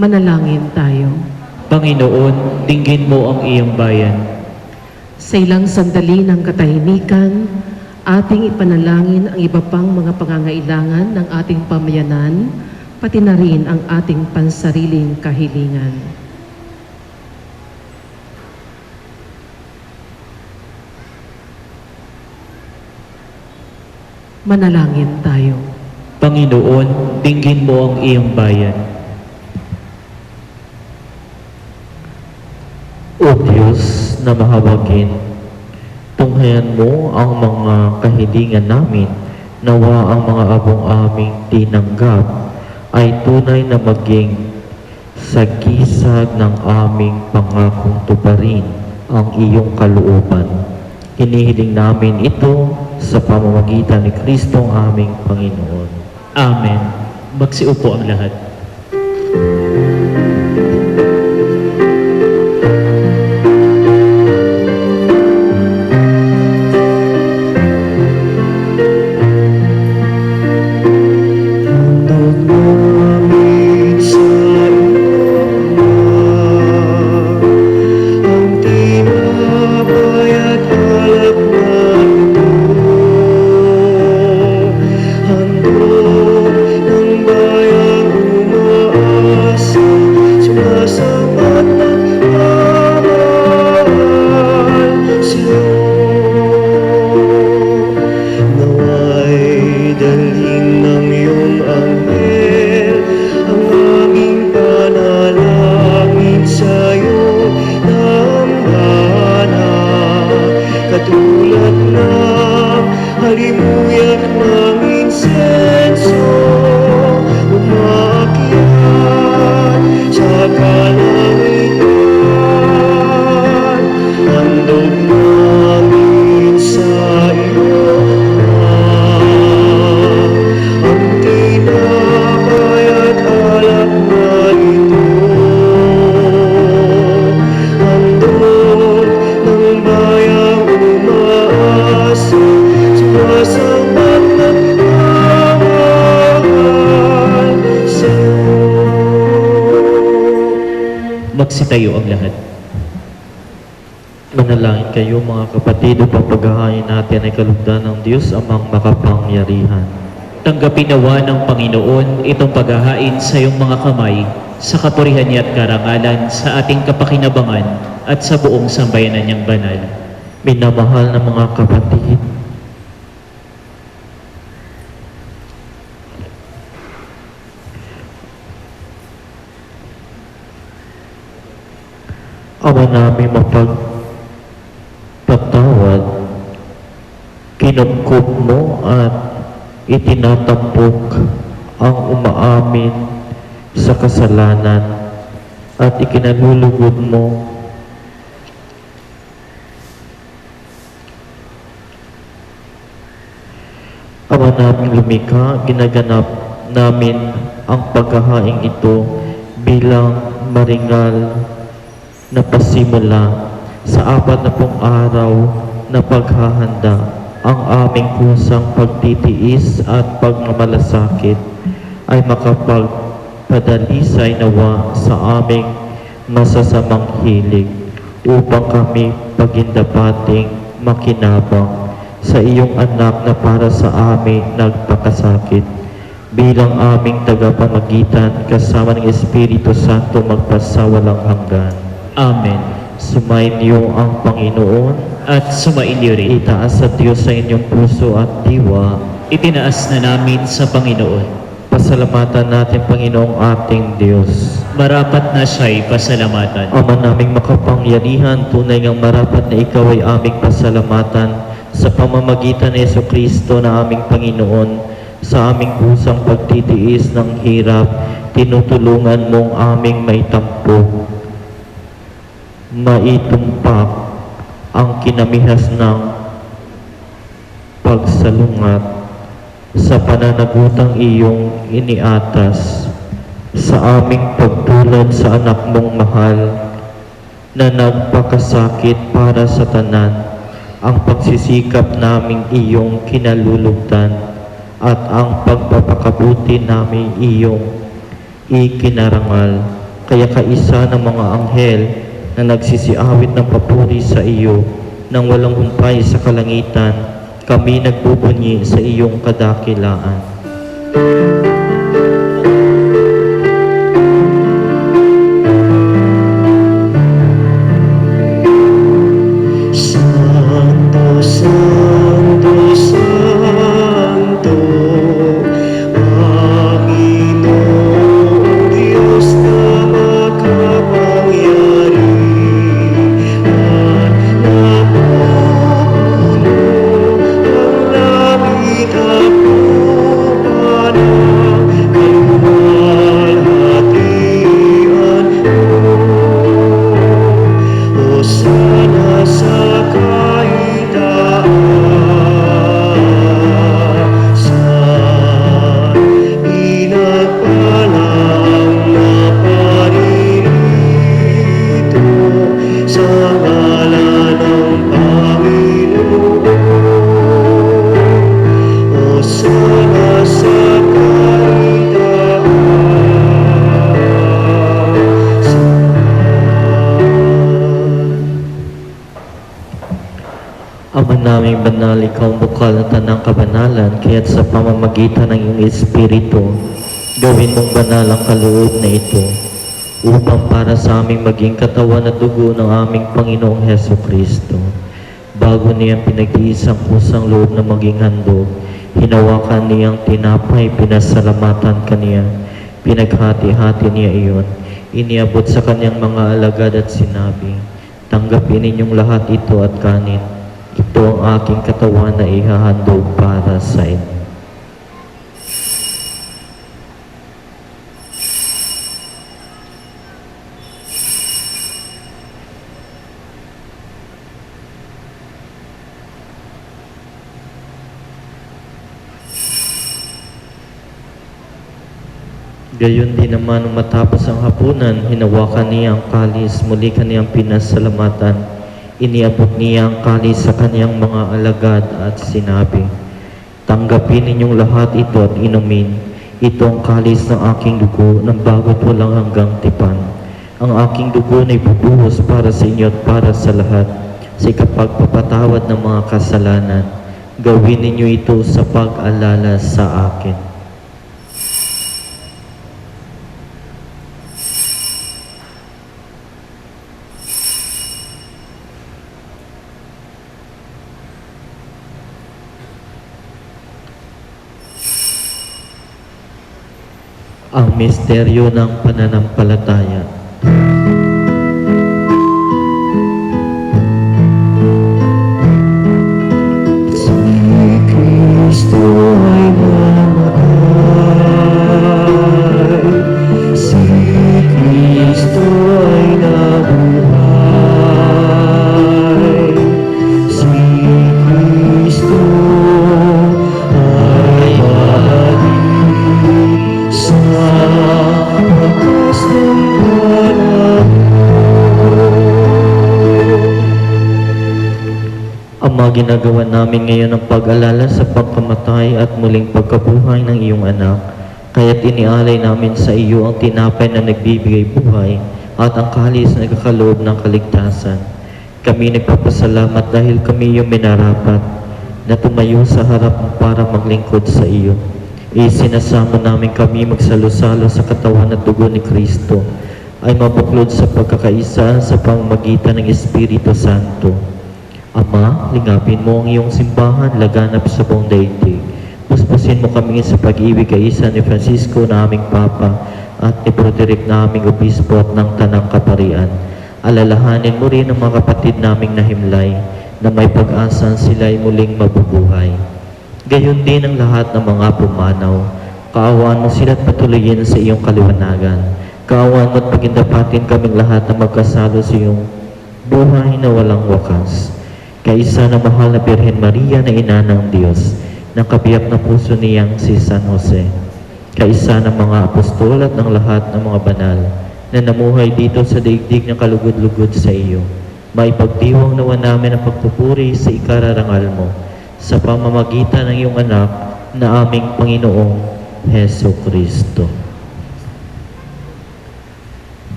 Manalangin tayo. Panginoon, dinggin mo ang iyong bayan. Sa ilang sandali ng katahimikan, ating ipanalangin ang iba pang mga pangangailangan ng ating pamayanan, pati na rin ang ating pansariling kahilingan. Manalangin tayo. Panginoon, dinggin mo ang iyong bayan. O Diyos na mahabagin, tunghayan mo ang mga kahilingan namin, nawa ang mga abong aming tinanggap ay tunay na maging sagisag ng aming pangakong tuparin ang iyong kalooban. Hinihiling namin ito sa pamamagitan ni Kristong aming Panginoon. Amen. Magsiupo ang lahat. Magsitayo ang lahat. Manalangin kayo mga kapatid upang paghahain natin ay kalugdan ng Diyos amang makapangyarihan. Tanggapin nawa ng Panginoon itong paghahain sa iyong mga kamay sa kapurihan niya at karangalan sa ating kapakinabangan at sa buong sambayanan niyang banal. Minamahal na mga kapatid, awa namin mapagpatawad, kinupkup mo at itinatampok ang umaamin sa kasalanan at ikinalulugod mo Ama naming lumikha, ginaganap namin ang paghahaing ito bilang maringal na pasimula sa 40 araw na paghahanda. Ang aming kusang pagtitiis at pagmamalasakit ay makapagpadalisay nawa sa aming masasamang hilig upang kami pagindapating makinabang sa iyong anak na para sa amin nagpakasakit bilang aming tagapamagitan kasama ng Espiritu Santo magpasawalang hanggan. Amen. Sumainyo ang Panginoon, At sumainyo rin. itaas sa Diyos sa inyong puso at diwa. Itinaas na namin sa Panginoon. Pasalamatan natin, Panginoong ating Diyos. Marapat na siya'y pasalamatan. Ama naming makapangyarihan, tunay ngang marapat na ikaw ay aming pasalamatan sa pamamagitan ni Jesucristo na aming Panginoon. Sa aming pusang pagtitiis ng hirap, tinutulungan mong aming may tampo. Maitumpak ang kinamihas ng pagsalungat sa pananagutang iyong iniatas sa aming pagtulad sa anak mong mahal na nagpakasakit para sa tanan, ang pagsisikap naming iyong kinalulugdan at ang pagpapakabuti namin iyong ikinarangal. Kaya kaisa ng mga anghel na nagsisiawit ng papuri sa iyo nang walang humpay sa kalangitan, kami nagbubunyi sa iyong kadakilaan. Santo, Santo, Santo, Panginoong Diyos na makapangyarihan, napupuno ang langit at lupa ng kaluwalhatian mo. Hosana sa kaitaasan, pinagpalang naparirito sa ngalan ng Panginoon. Hosana sa Ama naming banal, ikaw ang bukal ng tanang kabanalan, kaya't sa pamamagitan ng iyong Espiritu, gawin mong banal ang kaloob na ito, upang para sa aming maging katawan at dugo ng aming Panginoong Heso Kristo. Bago niyang pinag-iisang kusang loob na maging handog, hinawakan niyang tinapay, pinasalamatan kaniya, pinaghati-hati niya iyon, iniabot sa kanyang mga alagad at sinabi, "Tanggapin ninyong lahat ito at kanin. Ito ang aking katawan na ihahandog para sa inyo." Gayon din naman nung matapos ang hapunan, hinawakan niya ang kalis, muli kaniyang pinasalamatan. Iniabot niya ang kalis sa kaniyang mga alagad at sinabi, "Tanggapin ninyong lahat ito at inumin. Ito ang kalis ng aking dugo ng bago't walang hanggang tipan. Ang aking dugo na ibubuhos para sa inyo at para sa lahat sa ikapagpapatawad ng mga kasalanan. Gawin ninyo ito sa pag-alala sa akin." Ang misteryo ng pananampalataya. Si Kristo ay namatay, si Kristo ay nabuhay, si Kristo ay balik sa wakas ng panahon. Ama, ginagawa namin ngayon ang pag-alala sa pagkamatay at muling pagkabuhay ng iyong anak. Kaya't inialay namin sa iyo ang tinapay na nagbibigay buhay at ang kahalis na nagkakaloob ng kaligtasan. Kami nagpapasalamat dahil kami yung minarapat na tumayo sa harap mo para maglingkod sa iyo. Isinasamo namin kami magsalo-salo sa katawan at dugo ni Kristo ay mabuklod sa pagkakaisa sa pamamagitan ng Espiritu Santo. Ama, lingapin mo ang iyong simbahan laganap sa buong daigdig. Puspusin mo kami sa pag-ibig kay isa ni Francisco na aming Papa at ni Broderick na aming Obispo at ng Tanang Kaparian. Alalahanin mo rin ang mga kapatid naming nahimlay na may pag-asa sila ay muling mabubuhay. Gayon din ang lahat ng mga pumanaw. Kaawaan mo sila at patuloyin sa iyong kaliwanagan. Kaawaan mo at pagindapatin kaming lahat na magkasalo sa iyong buhay na walang wakas. Kaisa na mahal na Birhen Maria na ina ng Diyos, ng kabiyak na puso niyang si San Jose. Kaisa ng mga apostol at ng lahat ng mga banal na namuhay dito sa daigdig na kalugod-lugod sa iyo. Maipagdiwang nawa namin ang pagpupuri sa ikararangal mo sa pamamagitan ng iyong anak na aming Panginoong Heso Kristo.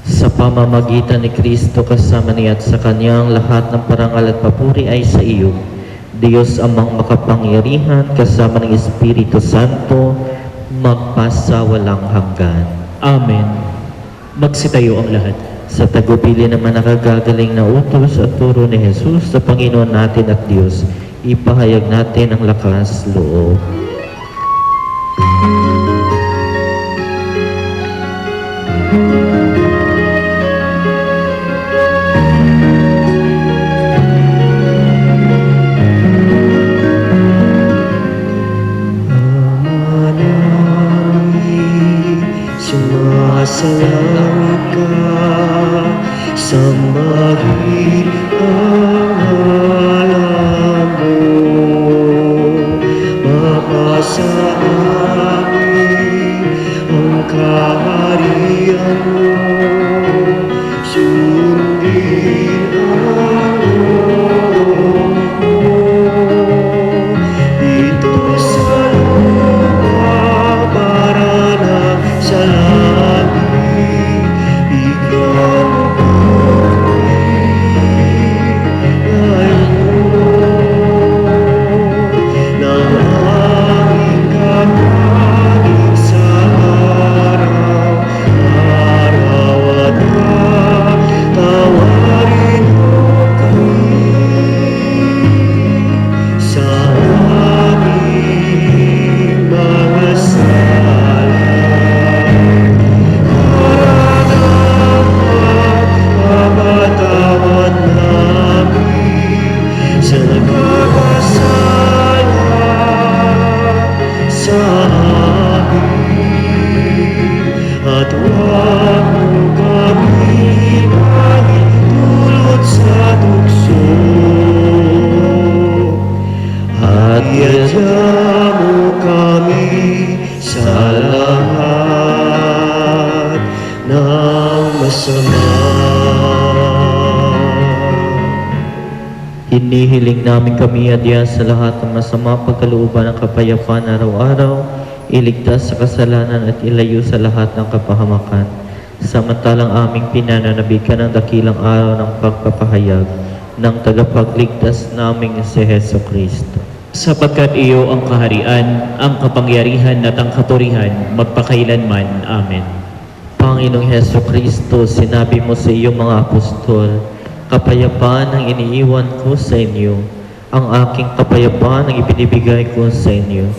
Sa pamamagitan ni Kristo kasama niya at sa kanyang lahat ng parangal at papuri ay sa iyo, Diyos amang makapangyarihan kasama ng Espiritu Santo, magpasawalang hanggan. Amen. Magsitayo ang lahat. Sa tagupili naman nakagagaling na utos at turo ni Jesus sa Panginoon natin at Diyos, ipahayag natin ang lakas loob. Sumasalangit ka, sambahin ang ngalan mo. Mapasa amin ang kaharian mo, sundin ang loob mo. Dito sa lupa para na sa Inihiling namin kami adya sa lahat ng masama pagkalooban ng kapayapaan araw-araw, iligtas sa kasalanan at ilayo sa lahat ng kapahamakan. Samantalang aming pinananabikan ang dakilang araw ng pagpapahayag ng tagapagligtas naming si Heso Kristo. Sapagkat iyo ang kaharian, ang kapangyarihan at ang kapurihan, magpakailanman. Amen. Panginoong Heso Kristo, sinabi mo sa iyong mga apostol, kapayapaan ang iniiwan ko sa inyo, ang aking kapayapaan ang ibinibigay ko sa inyo.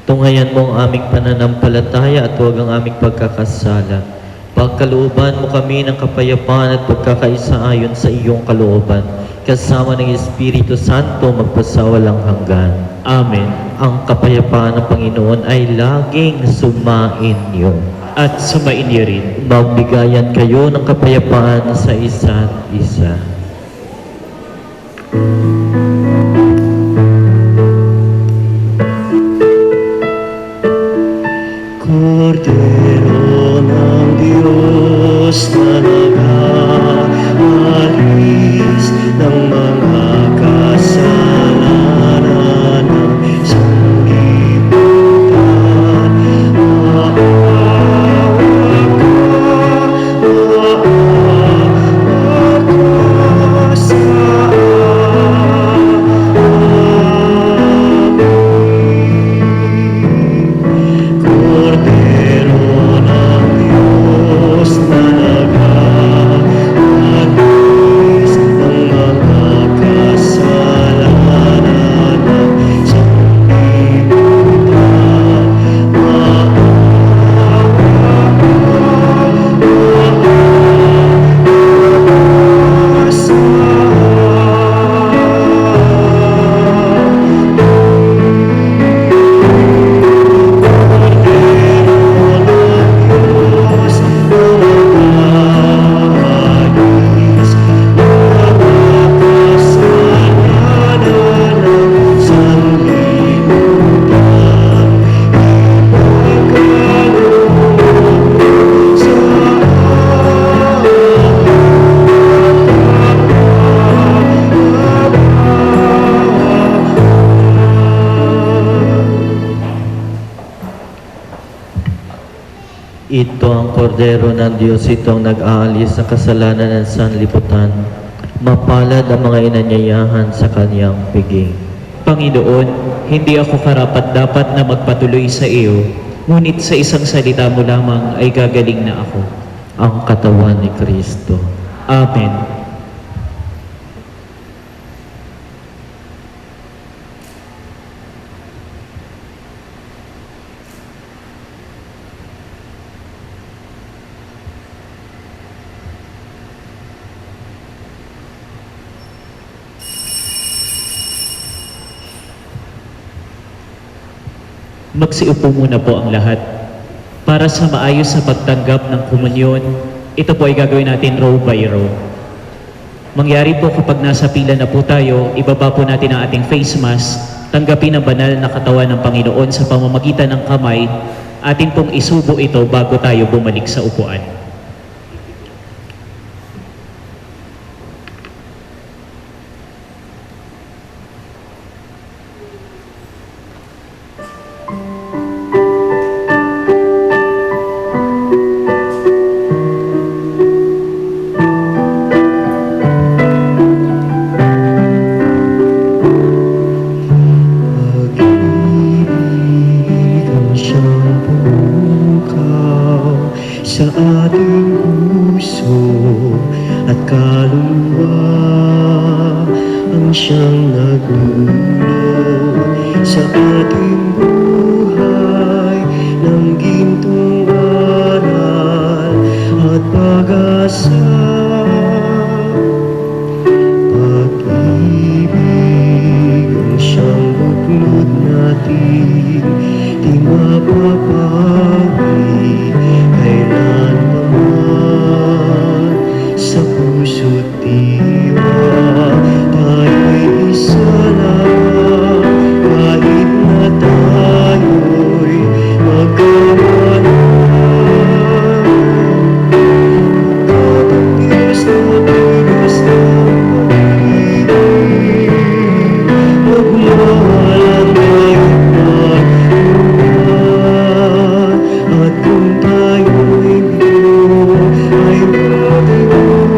Tunghayan mo ang aming pananampalataya at huwag ang aming pagkakasala. Pagkalooban mo kami ng kapayapaan at pagkakaisa ayon sa iyong kalooban, kasama ng Espiritu Santo magpasawalang hanggan. Amen. Ang kapayapaan ng Panginoon ay laging sumain niyo. At sumain niyo rin. Magbigayan kayo ng kapayapaan sa isa't isa. Kordero ng Diyos na nag-aalis ng mga kasalanan ng sanlibutan, maawa ka, maawa Ito ang kordero ng Diyos, itong nag-aalis sa kasalanan ng sanlibutan. Mapalad ang mga inanyayahan sa kaniyang piging. Panginoon, hindi ako karapat-dapat na magpatuloy sa iyo, ngunit sa isang salita mo lamang ay gagaling na ako. Ang katawan ni Kristo. Amen. Magsiupo muna po ang lahat. Para sa maayos sa pagtanggap ng komunyon, ito po ay gagawin natin row by row. Mangyari po kapag nasa pila na po tayo, ibaba po natin ang ating face mask, tanggapin ang banal na katawan ng Panginoon sa pamamagitan ng kamay, atin pong isubo ito bago tayo bumalik sa upuan. Pag-ibig siyang pukaw sa ating puso at kaluluwa, ang siyang naglulot sa ating buhay ng gintong aral at pag-asa. Pag-ibig ang siyang buklod natin, di mapapawi kailanman sa puso't diwa. Tayo'y isa lang, kahit na tayo'y magkawalan. Diyos na Diyos ng pag-ibig, magmahal ang tayo't magmahal. At kung tayo'y bigo, ay pag-ibutin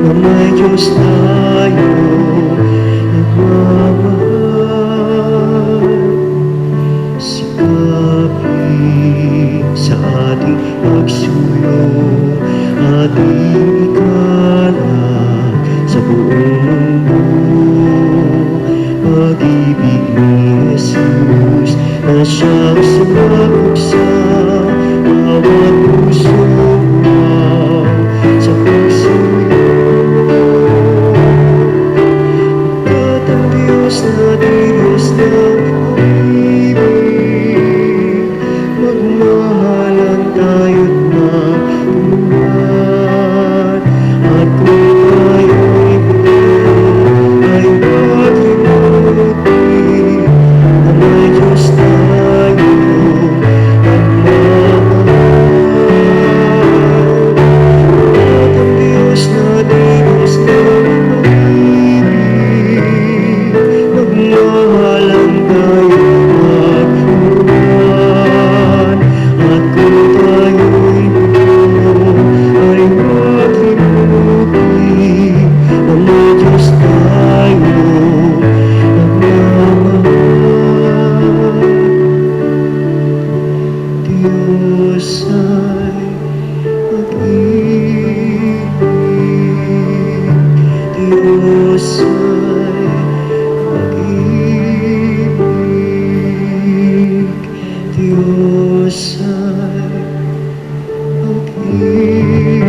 na may Diyos tayo nagmamahal. Sikapin sa ating pagsulong, ating ikalat sa buong mundo. Pag-ibig ni Jesus na siyang sumabog sa bawat pusong buwang sa puso niyo. At ang Diyos na Diyos ng pag-ibig, magmahalan tayo't magtulungan. At kung tayo'y buo, ay pag-ibutin na may Diyos tayo nagmamahal. At ang Diyos na Diyos ng pag-ibig, magmahalan tayo't magtulungan. At kung tayo'y buo, ay pag-ibutin na may Diyos tayo nagmamahal. Diyos ay pag-ibig, Diyos ay pag-ibig, Diyos ay pag-ibig.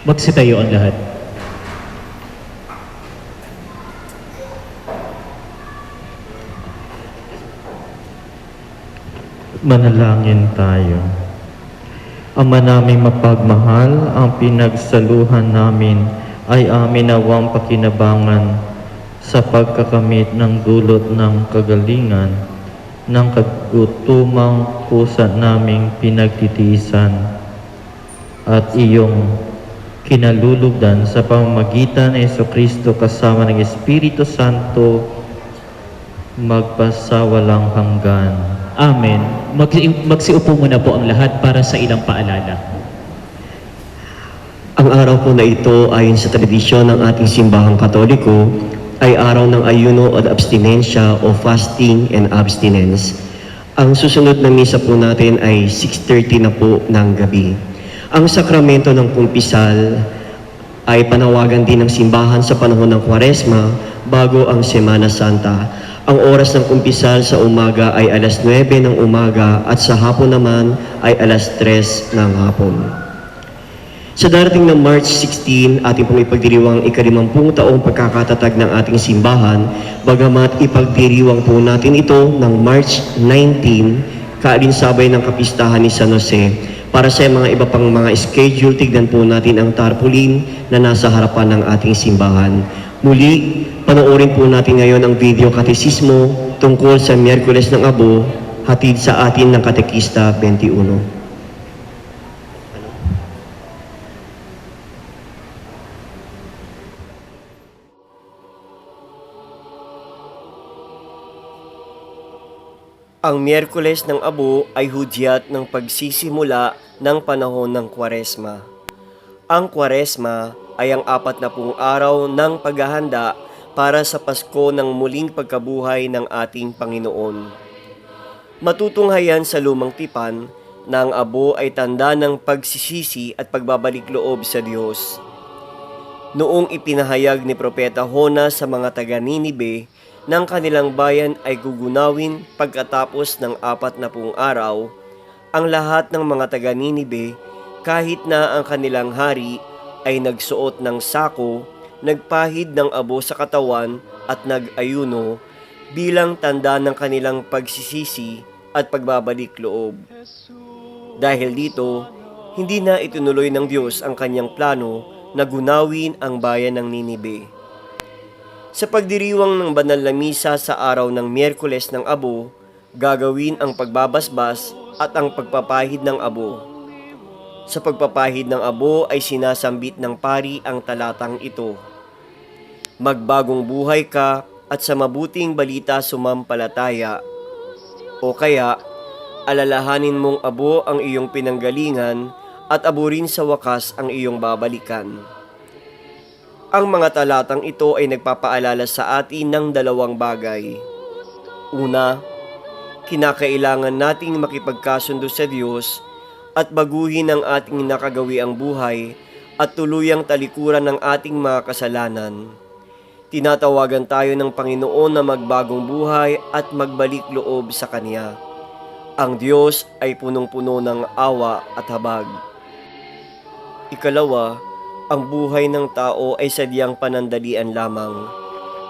Magsitayo ang lahat. Manalangin tayo. Ama naming mapagmahal, ang pinagsaluhan namin ay amin nawang pakinabangan sa pagkakamit ng dulot ng kagalingan ng kagutumang pusa naming pinagtitiisan at iyong kinalulugdan sa pamamagitan ng Jesucristo kasama ng Espiritu Santo magpasawalang hanggan. Amen. Magsiupo muna po ang lahat para sa ilang paalala. Ang araw po na ito ayon sa tradisyon ng ating simbahang Katoliko ay araw ng ayuno at abstinensya o fasting and abstinence. Ang susunod na misa po natin ay 6:30 na po ng gabi. Ang sakramento ng kumpisal ay panawagan din ng simbahan sa panahon ng Kwaresma bago ang Semana Santa. Ang oras ng kumpisal sa umaga ay alas 9 ng umaga at sa hapon naman ay alas 3 ng hapon. Sa darating na March 16, ating pong ipagdiriwang ika-50 taong pagkakatatag ng ating simbahan, bagamat ipagdiriwang po natin ito ng March 19, kaalinsabay ng kapistahan ni San Jose. Para sa mga iba pang mga schedule, tignan po natin ang tarpaulin na nasa harapan ng ating simbahan. Muli, panoorin po natin ngayon ang video katesismo tungkol sa Miyerkules ng Abo, hatid sa atin ng Katekista 21. Ang Miyerkules ng Abo ay hudyat ng pagsisimula ng panahon ng Kwaresma. Ang Kwaresma ay ang 40 araw ng paghahanda para sa Pasko ng muling pagkabuhay ng ating Panginoon. Matutunghayan sa lumang tipan na ang abo ay tanda ng pagsisisi at pagbabalik loob sa Diyos. Noong ipinahayag ni Propeta Jona sa mga taga-Ninibe ng kanilang bayan ay gugunawin pagkatapos ng 40 araw, ang lahat ng mga taga-Ninibe, kahit na ang kanilang hari, ay nagsuot ng sako, nagpahid ng abo sa katawan at nag-ayuno bilang tanda ng kanilang pagsisisi at pagbabalik loob. Dahil dito, hindi na itinuloy ng Diyos ang kanyang plano na gunawin ang bayan ng Ninibe. Sa pagdiriwang ng banal na misa sa araw ng Miyerkules ng Abo, gagawin ang pagbabasbas at ang pagpapahid ng abo. Sa pagpapahid ng abo ay sinasambit ng pari ang talatang ito. Magbagong buhay ka at sa mabuting balita sumampalataya. O kaya, alalahanin mong abo ang iyong pinanggalingan at abo rin sa wakas ang iyong babalikan. Ang mga talatang ito ay nagpapaalala sa atin ng dalawang bagay. Una, kinakailangan nating makipagkasundo sa Diyos at baguhin ang ating nakagawiang buhay at tuluyang talikuran ng ating mga kasalanan. Tinatawagan tayo ng Panginoon na magbagong buhay at magbalik loob sa Kanya. Ang Diyos ay punong-puno ng awa at habag. Ikalawa, ang buhay ng tao ay sadyang panandalian lamang,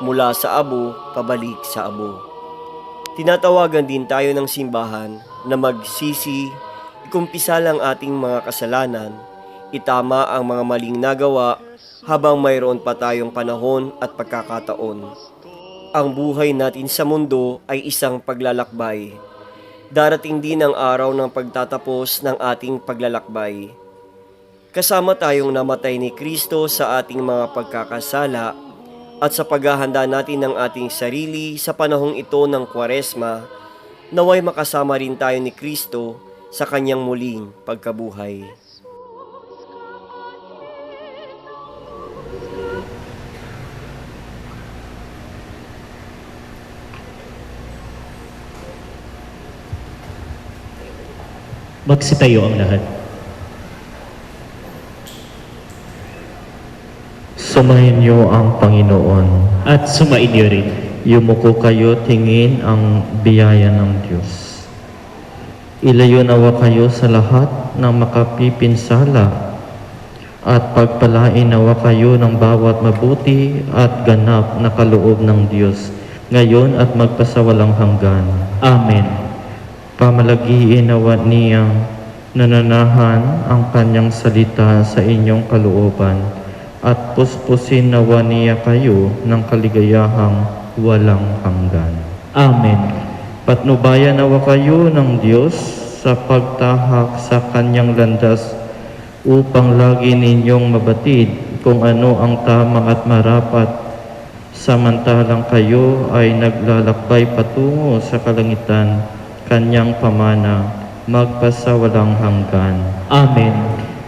mula sa abo pabalik sa abo. Tinatawagan din tayo ng simbahan na magsisi, ikumpisal ang ating mga kasalanan, itama ang mga maling nagawa habang mayroon pa tayong panahon at pagkakataon. Ang buhay natin sa mundo ay isang paglalakbay. Darating din ang araw ng pagtatapos ng ating paglalakbay. Kasama tayong namatay ni Kristo sa ating mga pagkakasala at sa paghahanda natin ng ating sarili sa panahong ito ng Kwaresma, naway makasama rin tayo ni Kristo sa kanyang muling pagkabuhay. Magsitayo ang lahat. Sumayin niyo ang Panginoon. At sumainyo rin. Yumuko kayo, tingin ang biyaya ng Diyos. Ilayo nawa kayo sa lahat ng makapipinsala at pagpalain nawa kayo ng bawat mabuti at ganap na kaloob ng Diyos, ngayon at magpasawalang hanggan. Amen. Pamalagiin nawa niyang nananahan ang kanyang salita sa inyong kalooban at puspusin nawa niya kayo ng kaligayahang walang hanggan. Amen. Patnubayan nawa kayo ng Diyos sa pagtahak sa kanyang landas upang lagi ninyong mabatid kung ano ang tama at marapat, samantalang kayo ay naglalakbay patungo sa kalangitan, kanyang pamana, magpasawalang hanggan. Amen.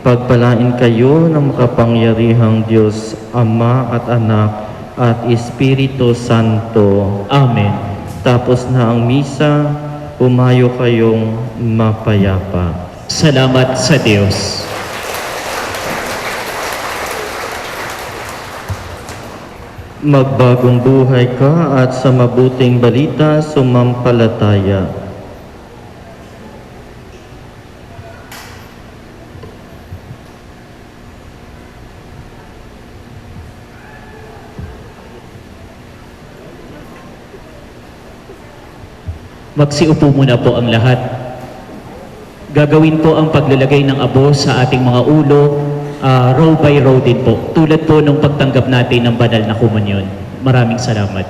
Pagpalain kayo ng makapangyarihang Diyos, Ama at Anak at Espiritu Santo. Amen. Tapos na ang misa, umayo kayong mapayapa. Salamat sa Diyos. Magbagong buhay ka at sa mabuting balita sumampalataya. Magsiupo muna po ang lahat. Gagawin po ang paglalagay ng abo sa ating mga ulo, row by row din po. Tulad po nung pagtanggap natin ng banal na komunyon. Maraming salamat.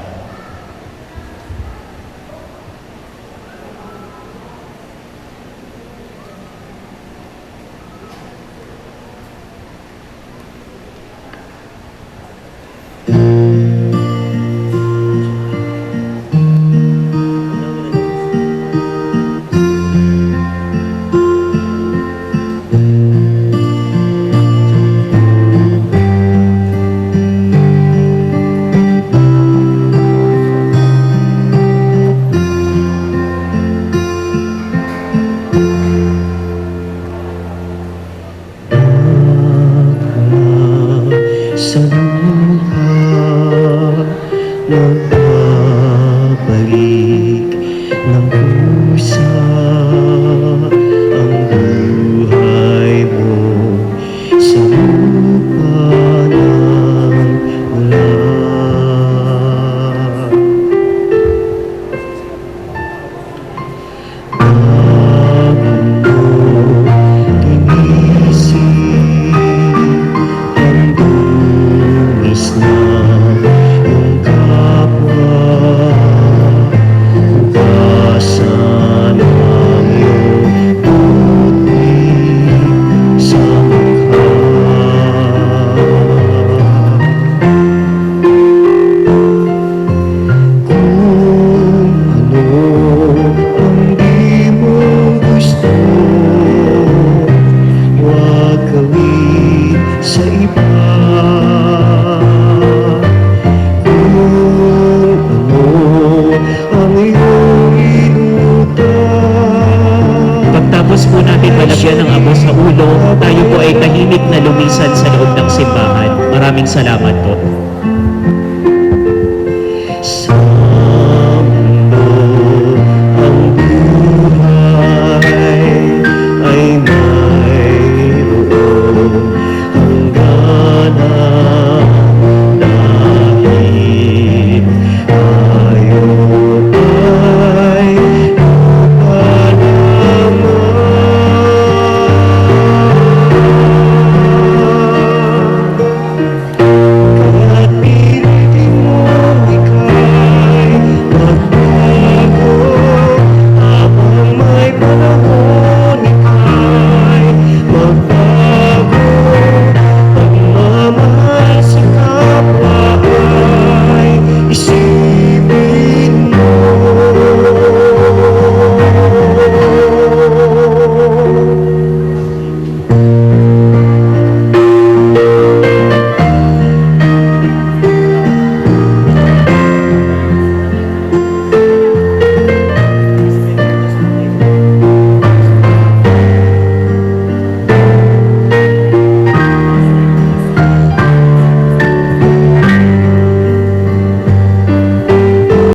Sa luha, magbabalik ng pusa ang buhay mo sa lupa ng ulan. Sa iba, kung ano ang iyong inutang. Pagtapos po natin malagyan ng abo sa ulo, tayo po ay tahimik na lumisan sa loob ng simbahan. Maraming salamat po.